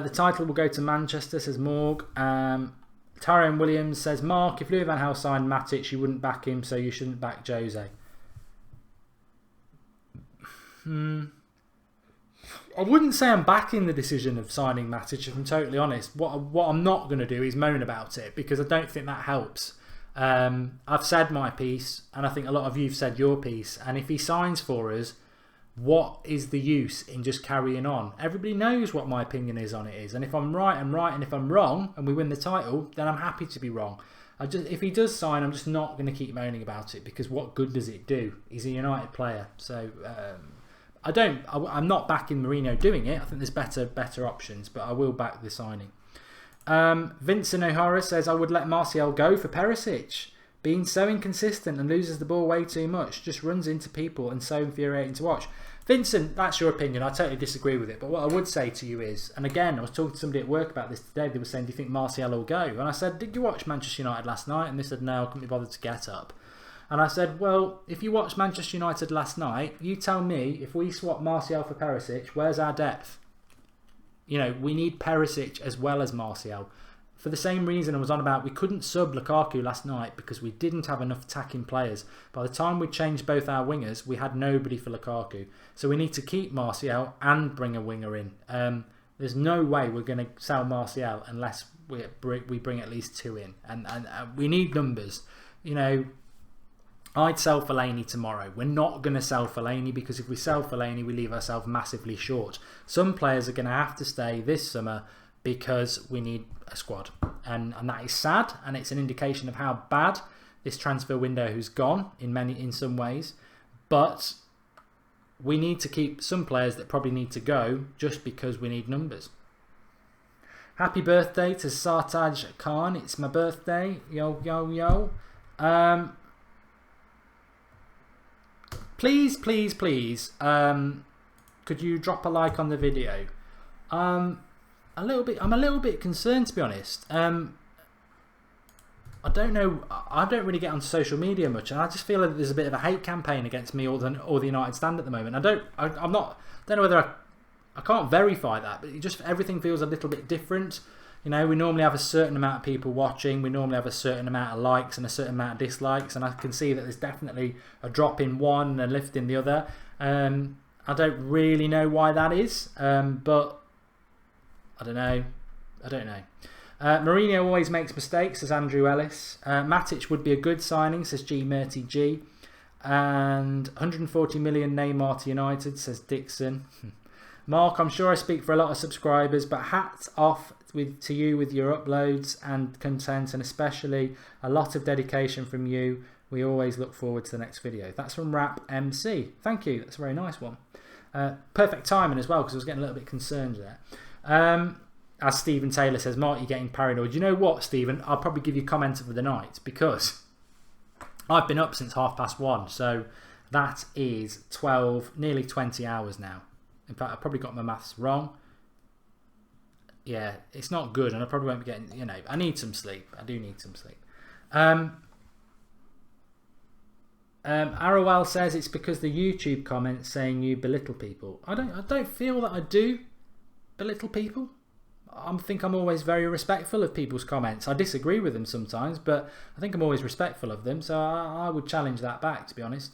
The title will go to Manchester, says Morg. Tyrone Williams says, Mark, if Louis van Gaal signed Matic, you wouldn't back him, so you shouldn't back Jose. I wouldn't say I'm backing the decision of signing Matic, if I'm totally honest. What I'm not going to do is moan about it, because I don't think that helps. I've said my piece, and I think a lot of you have said your piece. And if he signs for us, what is the use in just carrying on? Everybody knows what my opinion is on it is. And if I'm right, I'm right. And if I'm wrong, and we win the title, then I'm happy to be wrong. If he does sign, I'm just not going to keep moaning about it, because what good does it do? He's a United player. So I'm not backing Mourinho doing it. I think there's better options, but I will back the signing. Vincent O'Hara says, I would let Martial go for Perisic. Being so inconsistent and loses the ball way too much, just runs into people and so infuriating to watch. Vincent, that's your opinion. I totally disagree with it. But what I would say to you is, and again, I was talking to somebody at work about this today. They were saying, do you think Martial will go? And I said, did you watch Manchester United last night? And they said, no, I couldn't be bothered to get up. And I said, well, if you watched Manchester United last night, you tell me, if we swap Martial for Perisic, where's our depth? We need Perisic as well as Martial. For the same reason I was on about, we couldn't sub Lukaku last night because we didn't have enough attacking players. By the time we changed both our wingers, we had nobody for Lukaku. So we need to keep Martial and bring a winger in. There's no way we're going to sell Martial unless we bring at least two in. And we need numbers. I'd sell Fellaini tomorrow. We're not going to sell Fellaini, because if we sell Fellaini, we leave ourselves massively short. Some players are going to have to stay this summer because we need a squad. And that is sad, and it's an indication of how bad this transfer window has gone in some ways. But we need to keep some players that probably need to go just because we need numbers. Happy birthday to Sartaj Khan. It's my birthday. Yo, yo, yo. Please, please, please, could you drop a like on the video? I'm a little bit concerned, to be honest. I don't know. I don't really get onto social media much, and I just feel like there's a bit of a hate campaign against me or the United Stand at the moment. I don't know whether I can't verify that, but everything feels a little bit different. We normally have a certain amount of people watching. We normally have a certain amount of likes and a certain amount of dislikes. And I can see that there's definitely a drop in one and a lift in the other. I don't really know why that is. But I don't know. Mourinho always makes mistakes, says Andrew Ellis. Matic would be a good signing, says G Murty G. And 140 million Neymar to United, says Dixon. Mark, I'm sure I speak for a lot of subscribers, but hats off to you with your uploads and content, and especially a lot of dedication from you. We always look forward to the next video. That's from Rap MC. Thank you. That's a very nice one. Perfect timing as well, because I was getting a little bit concerned there. As Stephen Taylor says, Mark, you're getting paranoid. You know what, Stephen? I'll probably give you comment of the night, because I've been up since 1:30, so that is 12, nearly 20 hours now. In fact, I probably got my maths wrong. Yeah, it's not good, and I probably won't be getting, I need some sleep. I do need some sleep. Arrowell says it's because the YouTube comments saying you belittle people. I don't feel that I do belittle people. I think I'm always very respectful of people's comments. I disagree with them sometimes, but I think I'm always respectful of them, so I would challenge that back, to be honest.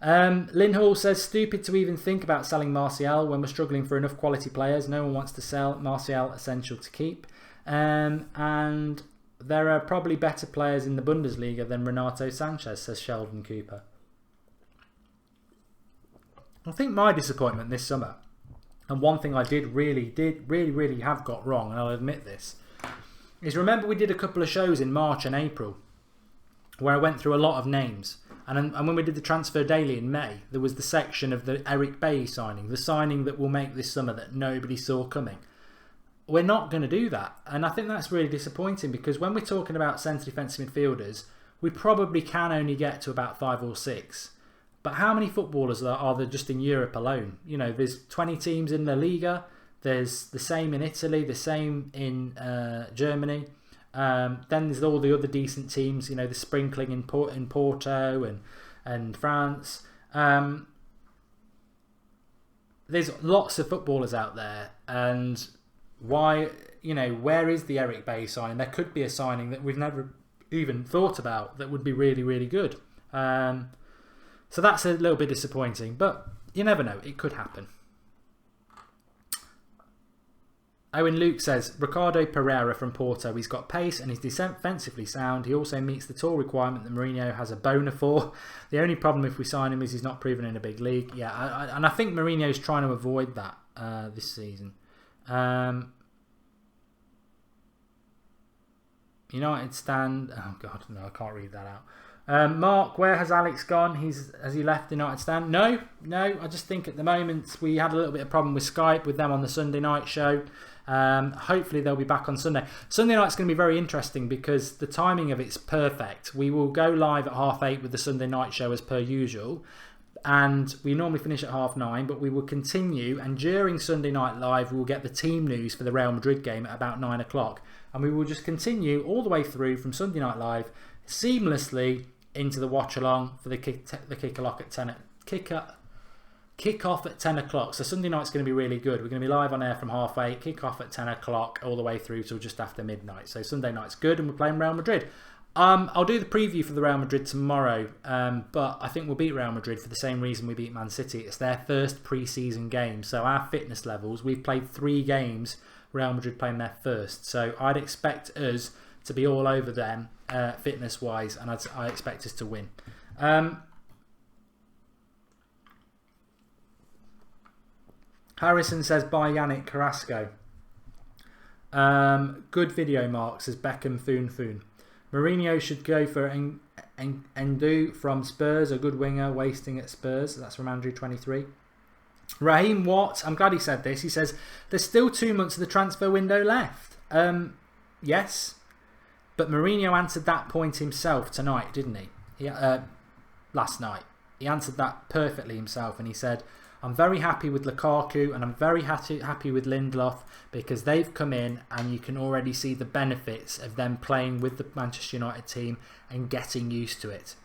Lynn Hall says, stupid to even think about selling Martial when we're struggling for enough quality players. No one wants to sell. Martial essential to keep. And there are probably better players in the Bundesliga than Renato Sanches, says Sheldon Cooper. I think my disappointment this summer, and one thing I really have got wrong, and I'll admit this, is remember we did a couple of shows in March and April where I went through a lot of names. And when we did the Transfer Daily in May, there was the section of the Eric Bailly signing, the signing that will make this summer that nobody saw coming. We're not going to do that. And I think that's really disappointing, because when we're talking about centre defensive midfielders, we probably can only get to about 5 or 6. But how many footballers are there just in Europe alone? You know, there's 20 teams in La Liga. There's the same in Italy, the same in Germany. Then there's all the other decent teams, you know, the sprinkling in Porto and France. There's lots of footballers out there, and why, you know, where is the Eric Bailly signing? There could be a signing that we've never even thought about that would be really, really good. So that's a little bit disappointing, but you never know, it could happen. Owen Luke says, Ricardo Pereira from Porto, he's got pace and he's defensively sound. He also meets the tall requirement that Mourinho has a boner for. The only problem if we sign him is he's not proven in a big league. Yeah, and I think Mourinho's trying to avoid that this season. United stand... Oh, God, no, I can't read that out. Mark, where has Alex gone? Has he left the United stand? No. I just think at the moment we had a little bit of problem with Skype with them on the Sunday night show. Hopefully they'll be back on Sunday. Sunday night's going to be very interesting because the timing of it's perfect. We will go live at 8:30 with the Sunday night show as per usual, and we normally finish at 9:30, but we will continue, and during Sunday night live we'll get the team news for the Real Madrid game at about 9 o'clock, and we will just continue all the way through from Sunday night live seamlessly into the watch along for the kick-off at 10 o'clock. So Sunday night's going to be really good. We're going to be live on air from 8:30, kick off at 10 o'clock all the way through till just after midnight. So Sunday night's good, and we're playing Real Madrid. I'll do the preview for the Real Madrid tomorrow, but I think we'll beat Real Madrid for the same reason we beat Man City. It's their first pre-season game, so our fitness levels, we've played 3 games, Real Madrid playing their first, so I'd expect us to be all over them fitness wise, and I expect us to win. Harrison says buy Yannick Carrasco. Good video, Mark, says Beckham Foon. Mourinho should go for Endu from Spurs, a good winger, wasting at Spurs. That's from Andrew 23. Raheem Watt, I'm glad he said this. He says there's still 2 months of the transfer window left. Yes, but Mourinho answered that point himself tonight, didn't he? Last night. He answered that perfectly himself, and he said, I'm very happy with Lukaku and I'm very happy with Lindelof because they've come in and you can already see the benefits of them playing with the Manchester United team and getting used to it.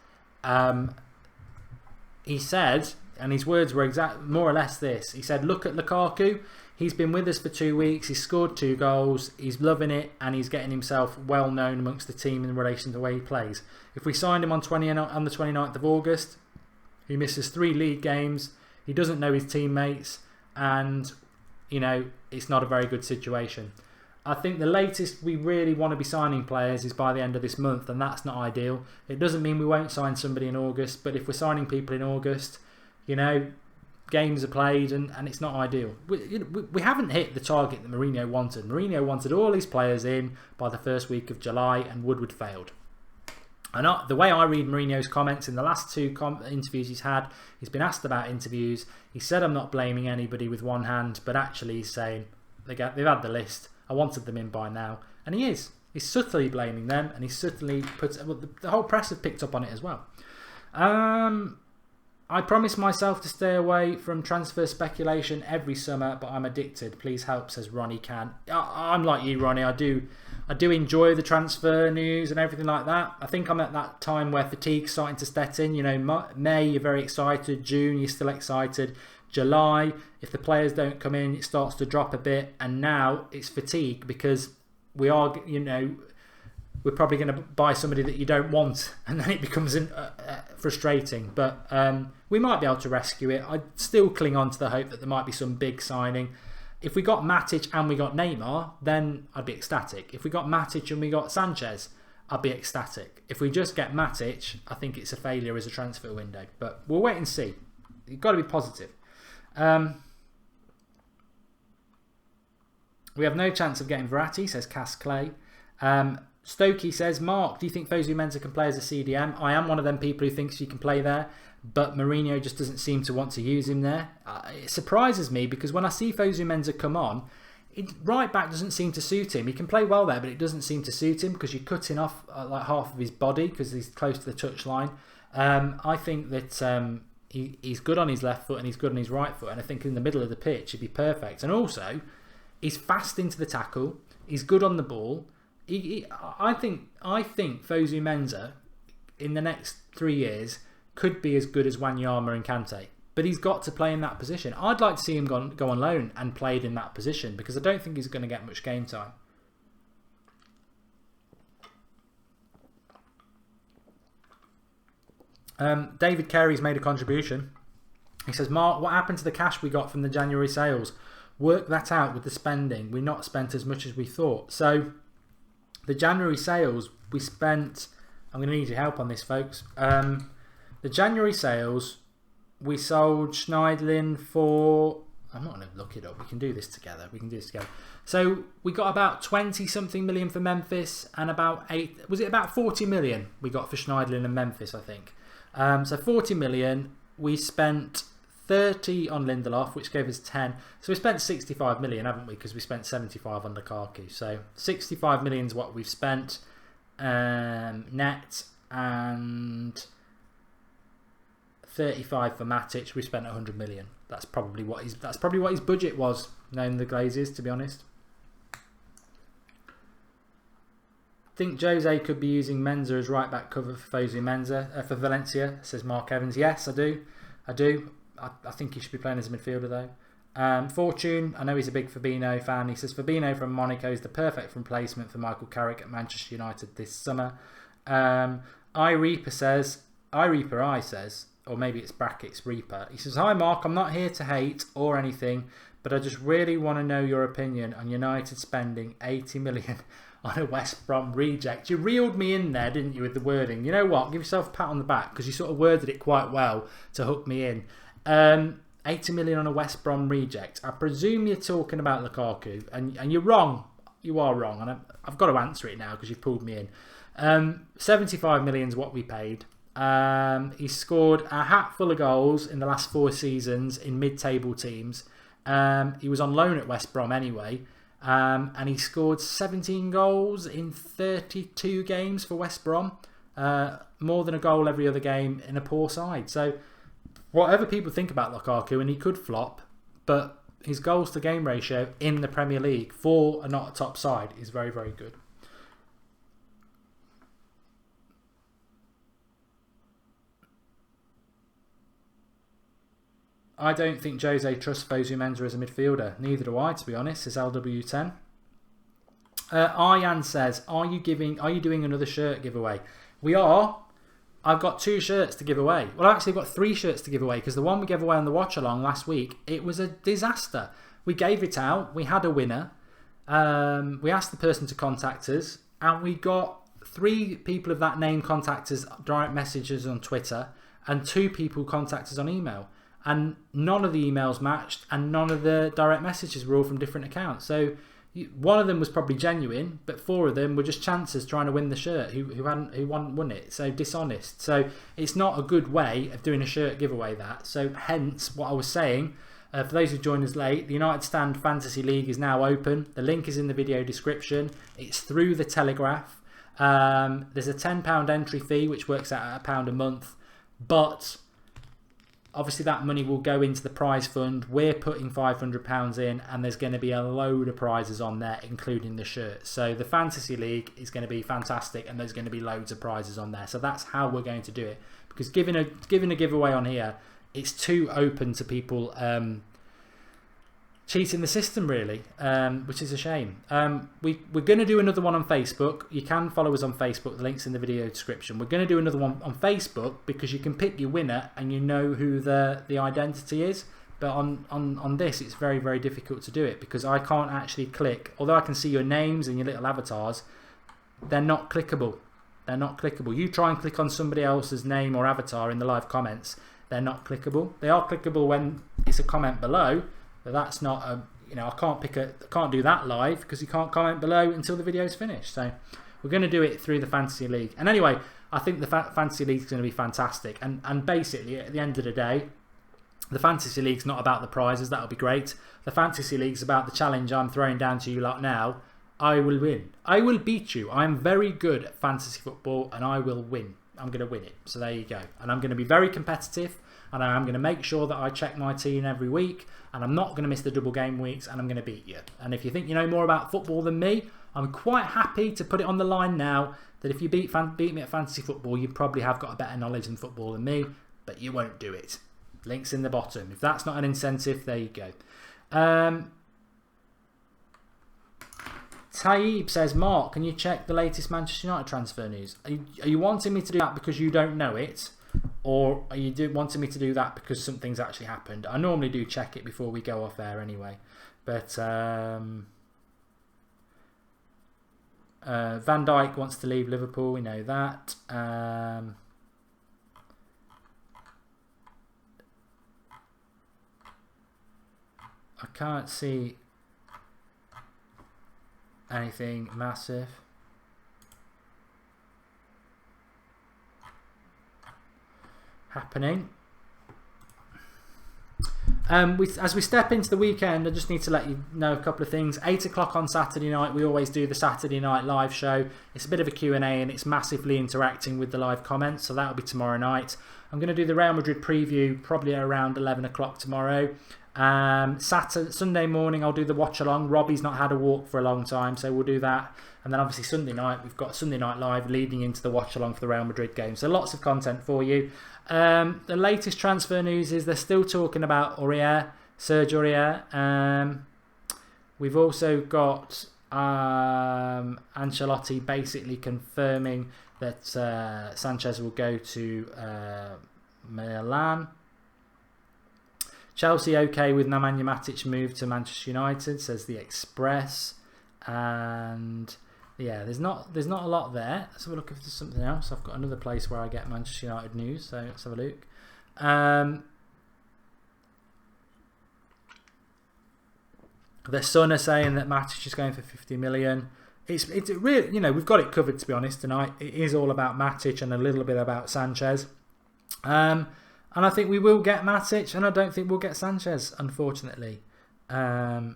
He said, and his words were more or less this, he said, look at Lukaku, he's been with us for 2 weeks, he's scored 2 goals, he's loving it and he's getting himself well known amongst the team in relation to the way he plays. If we signed him on the 29th of August, he misses 3 league games, he doesn't know his teammates, and, you know, it's not a very good situation. I think the latest we really want to be signing players is by the end of this month, and that's not ideal. It doesn't mean we won't sign somebody in August, but if we're signing people in August, you know, games are played and it's not ideal. We haven't hit the target that Mourinho wanted. Mourinho wanted all his players in by the first week of July, and Woodward failed. And the way I read Mourinho's comments in the last 2 interviews he's had, he's been asked about interviews. He said, I'm not blaming anybody with one hand, but actually he's saying they've had the list. I wanted them in by now. And he is. He's subtly blaming them, and he's subtly the whole press have picked up on it as well. I promise myself to stay away from transfer speculation every summer, but I'm addicted. Please help, says Ronnie Can. I'm like you, Ronnie. I do enjoy the transfer news and everything like that. I think I'm at that time where fatigue's starting to set in. You know, May, you're very excited. June, you're still excited. July, if the players don't come in, it starts to drop a bit. And now it's fatigue because we are, you know, we're probably going to buy somebody that you don't want, and then it becomes frustrating. But we might be able to rescue it. I still cling on to the hope that there might be some big signing. If we got Matic and we got Neymar, then I'd be ecstatic. If we got Matic and we got Sanches, I'd be ecstatic. If we just get Matic, I think it's a failure as a transfer window. But we'll wait and see. You've got to be positive. We have no chance of getting Verratti, says Cass Clay. Stokey says, Mark, do you think Fosu Mensah can play as a CDM? I am one of them people who thinks he can play there, but Mourinho just doesn't seem to want to use him there. It surprises me because when I see Fosu Mensah come on, right back doesn't seem to suit him. He can play well there, but it doesn't seem to suit him because you're cutting off like half of his body because he's close to the touchline. I think that he's good on his left foot and he's good on his right foot, and I think in the middle of the pitch he'd be perfect. And also, he's fast into the tackle. He's good on the ball. I think Fosu Mensah in the next 3 years could be as good as Wanyama and Kante, but he's got to play in that position. I'd like to see him go on loan and played in that position because I don't think he's going to get much game time. David Carey's made a contribution. He says, Mark, what happened to the cash we got from the January sales? Work that out with the spending. We've not spent as much as we thought. So the January sales, we spent... I'm going to need your help on this, folks. The January sales, we sold Schneidlin for... I'm not going to look it up. We can do this together. So we got about 20-something million for Memphis and about 8... Was it about 40 million we got for Schneidlin and Memphis, I think. So 40 million. We spent 30 on Lindelof, which gave us 10. So we spent 65 million, haven't we? Because we spent 75 on Lukaku. So 65 million is what we've spent net, and 35 for Matic. We spent 100 million. That's probably what his budget was, knowing the Glazers, to be honest. Think Jose could be using Mensah as right back cover for Fosu Mensah for Valencia, says Mark Evans. Yes, I do. I think he should be playing as a midfielder though. Fortune, I know he's a big Fabinho fan. He says Fabinho from Monaco is the perfect replacement for Michael Carrick at Manchester United this summer. iReaper says, or maybe it's brackets Reaper. He says, hi Mark, I'm not here to hate or anything, but I just really want to know your opinion on United spending 80 million on a West Brom reject. You reeled me in there, didn't you, with the wording? You know what? Give yourself a pat on the back because you sort of worded it quite well to hook me in. 80 million on a West Brom reject. I presume you're talking about Lukaku, and you're wrong. You are wrong, and I've got to answer it now because you've pulled me in. 75 million is what we paid. He scored a hatful of goals in the last 4 seasons in mid-table teams. He was on loan at West Brom anyway. And he scored 17 goals in 32 games for West Brom. More than a goal every other game in a poor side. So whatever people think about Lukaku, and he could flop, but his goals to game ratio in the Premier League for a not a top side is very, very good. I don't think Jose trusts Fosu Mensah as a midfielder. Neither do I, to be honest, says LW10. Aryan says, are you doing another shirt giveaway? We are. I've got 2 shirts to give away. Well, actually, I've got 3 shirts to give away because the one we gave away on the watch along last week, it was a disaster. We gave it out. We had a winner. We asked the person to contact us, and we got 3 people of that name contact us, direct messages on Twitter, and 2 people contact us on email. And none of the emails matched, and none of the direct messages were all from different accounts. So one of them was probably genuine, but 4 of them were just chancers trying to win the shirt who hadn't won it. So dishonest. So it's not a good way of doing a shirt giveaway. That. So hence what I was saying. For those who joined us late, the United Stand Fantasy League is now open. The link is in the video description. It's through the Telegraph. There's a £10 entry fee, which works out at £1 a month, but obviously that money will go into the prize fund. We're putting £500 in, and there's going to be a load of prizes on there, including the shirt. So the Fantasy League is going to be fantastic, and there's going to be loads of prizes on there. So that's how we're going to do it. Because giving a giveaway on here, it's too open to people cheating the system, really, which is a shame. We're going to do another one on Facebook. You can follow us on Facebook. The link's in the video description. We're going to do another one on Facebook because you can pick your winner and you know who the identity is. But on this, it's very, very difficult to do it because I can't actually click. Although I can see your names and your little avatars, they're not clickable. They're not clickable. You try and click on somebody else's name or avatar in the live comments, they're not clickable. They are clickable when it's a comment below. But that's not I can't do that live because you can't comment below until the video's finished. So we're going to do it through the Fantasy League. And anyway, I think the Fantasy League is going to be fantastic. And basically, at the end of the day, the Fantasy League's not about the prizes. That'll be great. The Fantasy League's about the challenge I'm throwing down to you lot now. I will win. I will beat you. I'm very good at fantasy football and I will win. I'm going to win it. So there you go. And I'm going to be very competitive and I'm going to make sure that I check my team every week and I'm not going to miss the double game weeks and I'm going to beat you. And if you think you know more about football than me, I'm quite happy to put it on the line now that if you beat me at fantasy football, you probably have got a better knowledge in football than me, but you won't do it. Links in the bottom. If that's not an incentive, there you go. Taib says, Mark, can you check the latest Manchester United transfer news? Are you wanting me to do that because you don't know it? Or are you wanting me to do that because something's actually happened? I normally do check it before we go off air anyway. But Van Dijk wants to leave Liverpool. We know that. I can't see anything massive. Happening. As we step into the weekend, I just need to let you know a couple of things. 8 o'clock on Saturday night, we always do the Saturday night live show. It's a bit of a Q&A and it's massively interacting with the live comments, so that'll be tomorrow night. I'm going to do the Real Madrid preview probably around 11 o'clock tomorrow. Sunday morning I'll do the watch along. Robbie's not had a walk for a long time, so we'll do that. And then obviously Sunday night we've got Sunday Night Live leading into the watch along for the Real Madrid game. So lots of content for you. The latest transfer news is they're still talking about Serge Aurier. We've also got Ancelotti basically confirming that Sanches will go to Milan. Chelsea okay with Nemanja Matic move to Manchester United, says the Express. And yeah, there's not a lot there. Let's have a look if there's something else. I've got another place where I get Manchester United news, so let's have a look. The Sun are saying that Matic is going for 50 million. It's really, you know, we've got it covered, to be honest, tonight. It is all about Matic and a little bit about Sanchez. And I think we will get Matic, and I don't think we'll get Sanchez, unfortunately. I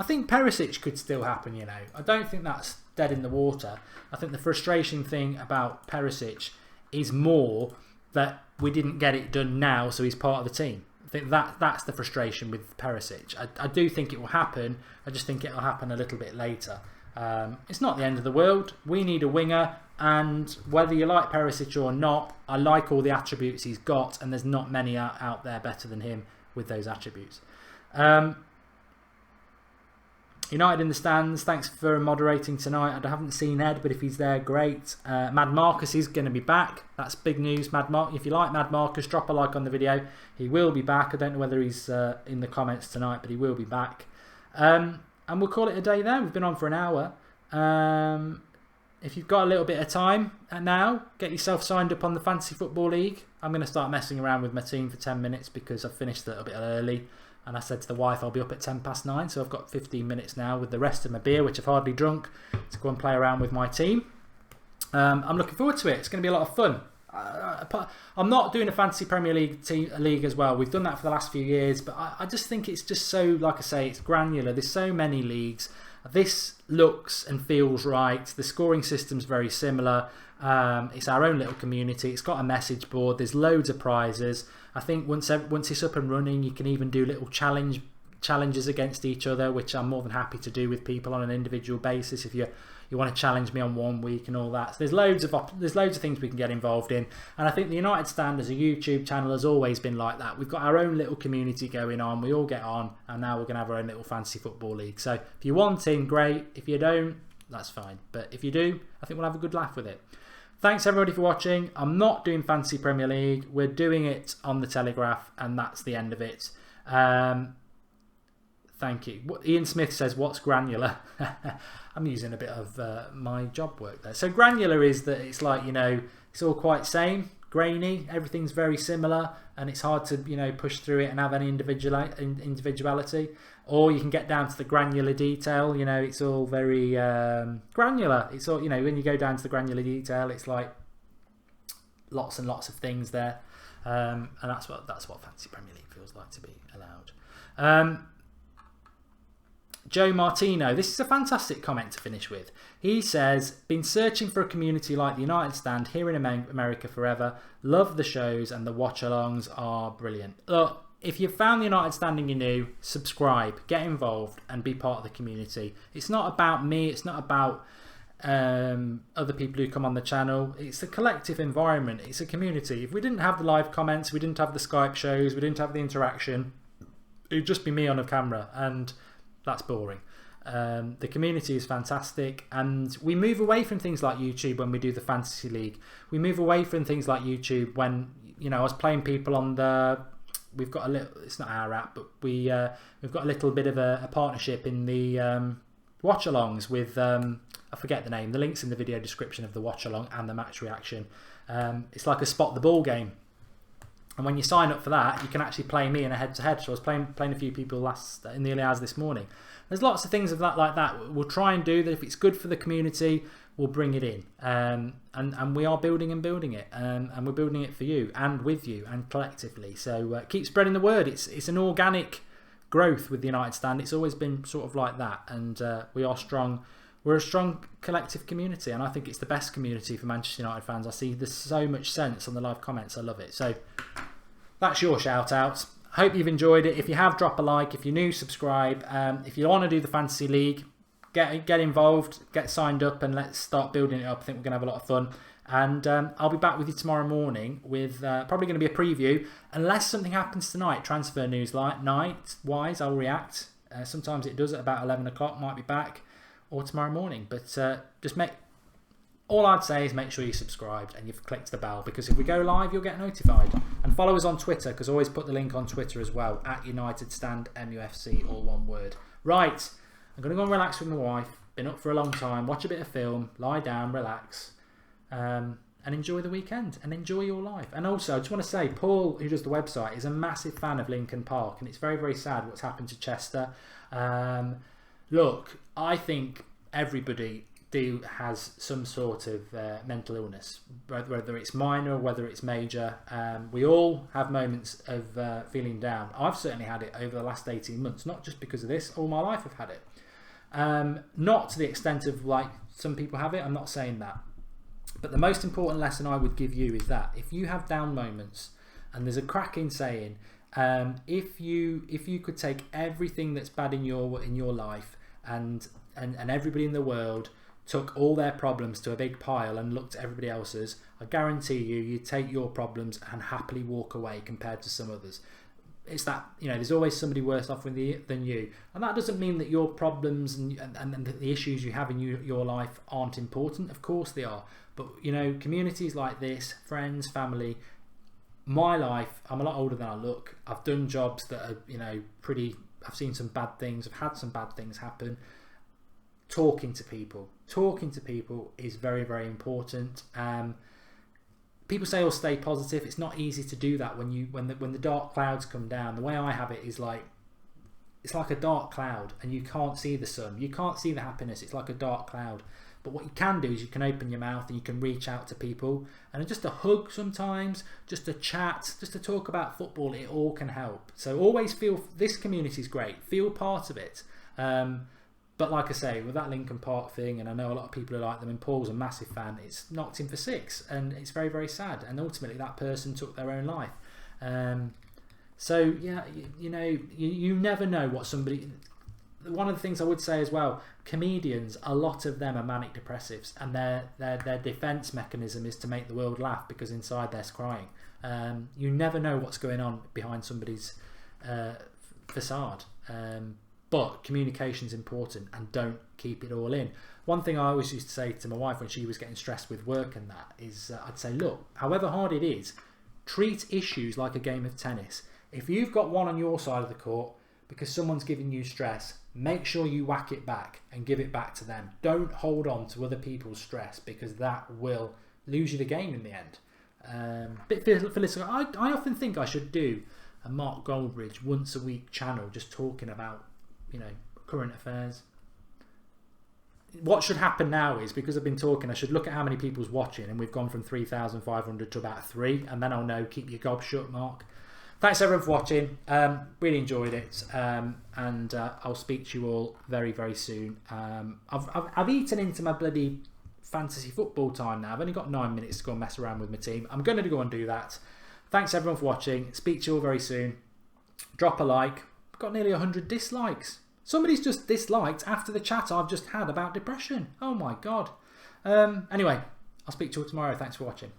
think Perisic could still happen, you know. I don't think that's dead in the water. I think the frustrating thing about Perisic is more that we didn't get it done now, so he's part of the team. I think that's the frustration with Perisic. I do think it will happen. I just think it will happen a little bit later. It's not the end of the world. We need a winger, and whether you like Perisic or not, I like all the attributes he's got, and there's not many out there better than him with those attributes. United in the stands, thanks for moderating tonight. I haven't seen Ed, but if he's there, great. Mad Marcus is going to be back. That's big news. If you like Mad Marcus, drop a like on the video. He will be back. I don't know whether he's in the comments tonight, but he will be back. And we'll call it a day there. We've been on for an hour. If you've got a little bit of time now, get yourself signed up on the Fantasy Football League. I'm going to start messing around with my team for 10 minutes because I've finished a little bit early. And I said to the wife I'll be up at 9:10, so I've got 15 minutes now with the rest of my beer, which I've hardly drunk, to go and play around with my team. I'm looking forward to it. It's going to be a lot of fun. I'm not doing a Fantasy Premier League as well. We've done that for the last few years, but I just think it's just so, like I say, it's granular. There's so many leagues. This looks and feels right. The scoring system's very similar. It's our own little community. It's got a message board. There's loads of prizes. I think once it's up and running, you can even do little challenges against each other, which I'm more than happy to do with people on an individual basis. If you want to challenge me on one week and all that, so there's loads of things we can get involved in. And I think the United Stand as a YouTube channel has always been like that. We've got our own little community going on. We all get on, and now we're going to have our own little Fantasy Football League. So if you want in, great. If you don't, that's fine. But if you do, I think we'll have a good laugh with it. Thanks everybody for watching. I'm not doing Fantasy Premier League. We're doing it on the Telegraph, and that's the end of it. Thank you. Ian Smith says, what's granular? I'm using a bit of my job work there. So granular is that it's like, you know, it's all quite same. grainy. Everything's very similar, and it's hard to push through it and have any individuality. Or you can get down to the granular detail. It's all very granular. It's all when you go down to the granular detail, it's like lots and lots of things there, and that's what Fantasy Premier League feels like to be allowed. Joe Martino, this is a fantastic comment to finish with. He says, been searching for a community like the United Stand here in America forever. Love the shows and the watch-alongs are brilliant. Look, if you've found the United Stand and you're new, subscribe, get involved and be part of the community. It's not about me, it's not about other people who come on the channel. It's a collective environment, it's a community. If we didn't have the live comments, we didn't have the Skype shows, we didn't have the interaction, it'd just be me on a camera, and that's boring. The community is fantastic, and we move away from things like YouTube when we do the Fantasy League. We move away from things like YouTube when I was playing people on the. We've got a little. It's not our app, but we've got a little bit of a partnership in the watch-alongs with I forget the name. The link's in the video description of the watch-along and the match reaction. It's like a spot the ball game. And when you sign up for that, you can actually play me in a head-to-head. So I was playing a few people in the early hours this morning. There's lots of things like that. We'll try and do that. If it's good for the community, we'll bring it in. And we are building it. And we're building it for you and with you and collectively. So keep spreading the word. It's an organic growth with the United Stand. It's always been sort of like that. And we are strong. We're a strong collective community, and I think it's the best community for Manchester United fans. I see there's so much sense on the live comments. I love it. So that's your shout out. Hope you've enjoyed it. If you have, drop a like. If you're new, subscribe. If you want to do the Fantasy League, get involved, get signed up, and let's start building it up. I think we're going to have a lot of fun. And I'll be back with you tomorrow morning with probably going to be a preview. Unless something happens tonight, transfer news night-wise, I'll react. Sometimes it does at about 11 o'clock, might be back. Or tomorrow morning, but all I'd say is make sure you're subscribed and you've clicked the bell, because if we go live you'll get notified. And follow us on Twitter, because I always put the link on Twitter as well, at United Stand MUFC, all one word. Right, I'm going to go and relax with my wife. Been up for a long time. Watch a bit of film, lie down, relax, and enjoy the weekend and enjoy your life. And also I just want to say, Paul, who does the website, is a massive fan of Lincoln Park, and it's very, very sad what's happened to Chester. Look, I think everybody has some sort of mental illness, whether it's minor or whether it's major. We all have moments of feeling down. I've certainly had it over the last 18 months, not just because of this. All my life I've had it. Not to the extent of like some people have it, I'm not saying that. But the most important lesson I would give you is that if you have down moments, and there's a cracking saying, if you could take everything that's bad in your life and everybody in the world took all their problems to a big pile and looked at everybody else's, I guarantee you'd take your problems and happily walk away compared to some others. It's that, there's always somebody worse off than you. And that doesn't mean that your problems and the issues you have in your life aren't important. Of course they are. But, communities like this, friends, family, my life, I'm a lot older than I look. I've done jobs that are, I've seen some bad things. I've had some bad things happen. Talking to people is very, very important. People say, stay positive. It's not easy to do that when the dark clouds come down. The way I have it is like, it's like a dark cloud and you can't see the sun. You can't see the happiness. It's like a dark cloud. But what you can do is you can open your mouth and you can reach out to people, and just a hug sometimes, just a chat, just to talk about football, it all can help. So always feel, this community is great, feel part of it. But like I say, with that Lincoln Park thing, and I know a lot of people who like them, and Paul's a massive fan, it's knocked him for 6, and it's very, very sad. And ultimately that person took their own life. So yeah, you never know what somebody... One of the things I would say as well, comedians, a lot of them are manic depressives, and their defense mechanism is to make the world laugh, because inside they're crying. You never know what's going on behind somebody's facade. But communication is important, and don't keep it all in. One thing I always used to say to my wife when she was getting stressed with work and that is, I'd say, look, however hard it is, treat issues like a game of tennis. If you've got one on your side of the court because someone's giving you stress, make sure you whack it back and give it back to them. Don't hold on to other people's stress, because that will lose you the game in the end. Bit philosophical. I often think I should do a Mark Goldbridge once a week channel just talking about, you know, current affairs. What should happen now is, because I've been talking, I should look at how many people's watching, and we've gone from 3,500 to about 3, and then I'll know, keep your gob shut, Mark. Thanks everyone for watching. Really enjoyed it, and I'll speak to you all very, very soon. I've eaten into my bloody fantasy football time now. I've only got 9 minutes to go and mess around with my team. I'm going to go and do that. Thanks everyone for watching. Speak to you all very soon. Drop a like. I've got nearly 100 dislikes. Somebody's just disliked after the chat I've just had about depression. Oh my God. Anyway, I'll speak to you all tomorrow. Thanks for watching.